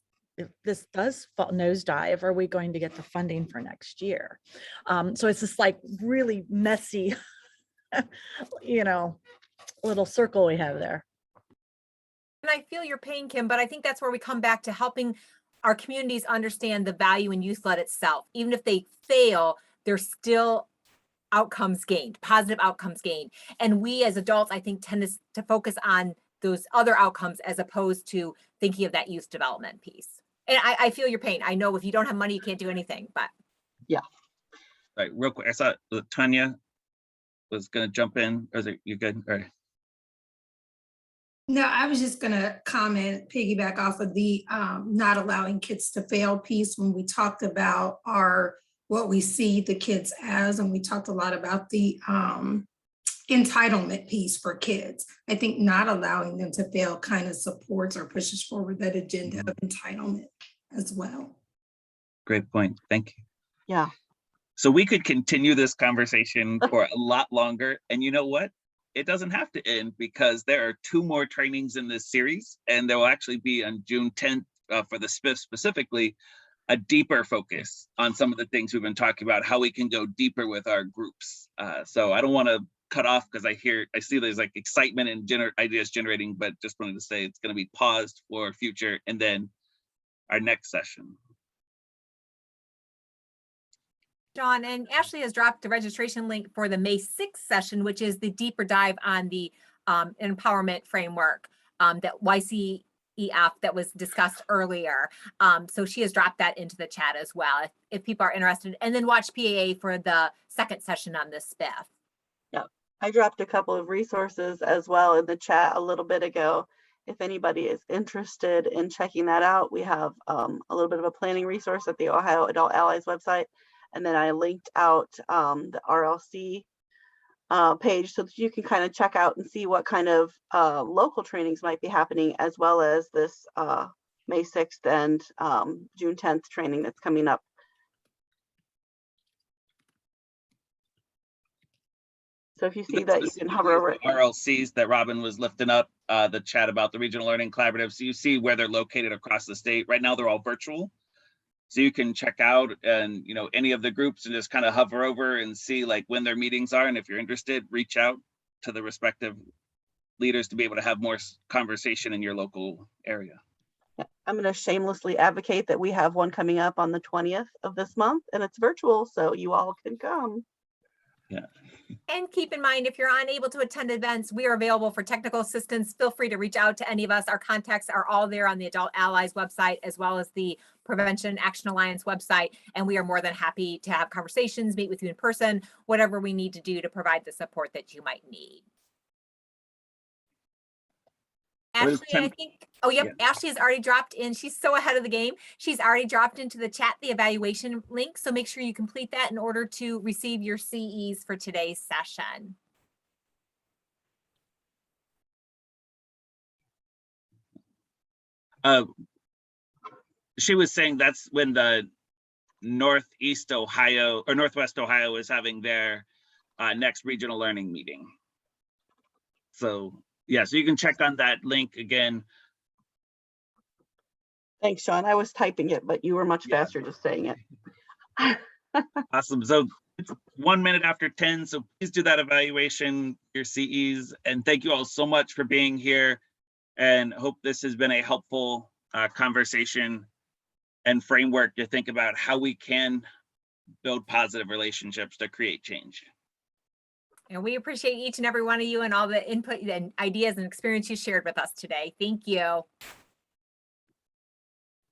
this does nosedive, are we going to get the funding for next year? So it's just like really messy, little circle we have there. And I feel your pain, Kim, but I think that's where we come back to helping our communities understand the value in youth-led itself. Even if they fail, there's still outcomes gained, positive outcomes gained. And we as adults, I think, tend to focus on those other outcomes as opposed to thinking of that youth development piece. And I feel your pain. I know if you don't have money, you can't do anything, but. Yeah. All right, real quick, I saw Tanya was gonna jump in. Or is it, you good? All right. No, I was just gonna piggyback off of the not allowing kids to fail piece when we talked about what we see the kids as, and we talked a lot about the entitlement piece for kids. I think not allowing them to fail kind of supports or pushes forward that agenda of entitlement as well. Great point. Thank you. Yeah. So we could continue this conversation for a lot longer. And you know what? It doesn't have to end, because there are 2 more trainings in this series, and there will actually be on June 10th for the SPIF specifically, a deeper focus on some of the things we've been talking about, how we can go deeper with our groups. So I don't want to cut off, because I see there's like excitement and ideas generating, but just wanted to say it's going to be paused for future and then our next session. Shawn, and Ashley has dropped the registration link for the May 6th session, which is the deeper dive on the empowerment framework that YCEA EF that was discussed earlier. So she has dropped that into the chat as well if people are interested, and then watch PAA for the second session on this spiff. Yeah, I dropped a couple of resources as well in the chat a little bit ago. If anybody is interested in checking that out, we have a little bit of a planning resource at the Ohio Adult Allies website. And then I linked out the RLC page so that you can kind of check out and see what kind of local trainings might be happening, as well as this May 6th and June 10th training that's coming up. So if you see that, you can hover over it. RLCs that Robin was lifting up, the chat about the Regional Learning Collaborative. So you see where they're located across the state. Right now, they're all virtual. So you can check out and, you know, any of the groups and just kind of hover over and see like when their meetings are. And if you're interested, reach out to the respective leaders to be able to have more conversation in your local area. I'm going to shamelessly advocate that we have one coming up on the 20th of this month, and it's virtual, so you all can come. Yeah. And keep in mind, if you're unable to attend events, we are available for technical assistance. Feel free to reach out to any of us. Our contacts are all there on the Adult Allies website, as well as the Prevention Action Alliance website. And we are more than happy to have conversations, meet with you in person, whatever we need to do to provide the support that you might need. Ashley, I think, oh, yep, yeah. Ashley has already dropped in. She's so ahead of the game. She's already dropped into the chat the evaluation link. So make sure you complete that in order to receive your CEs for today's session. She was saying that's when the Northwest Ohio is having their next regional learning meeting. So yeah, so you can check on that link again. Thanks, Shawn. I was typing it, but you were much faster just saying it. Awesome. So it's 1 minute after 10. So please do that evaluation, your CEs. And thank you all so much for being here. And hope this has been a helpful conversation and framework to think about how we can build positive relationships to create change. And we appreciate each and every one of you and all the input and ideas and experience you shared with us today. Thank you.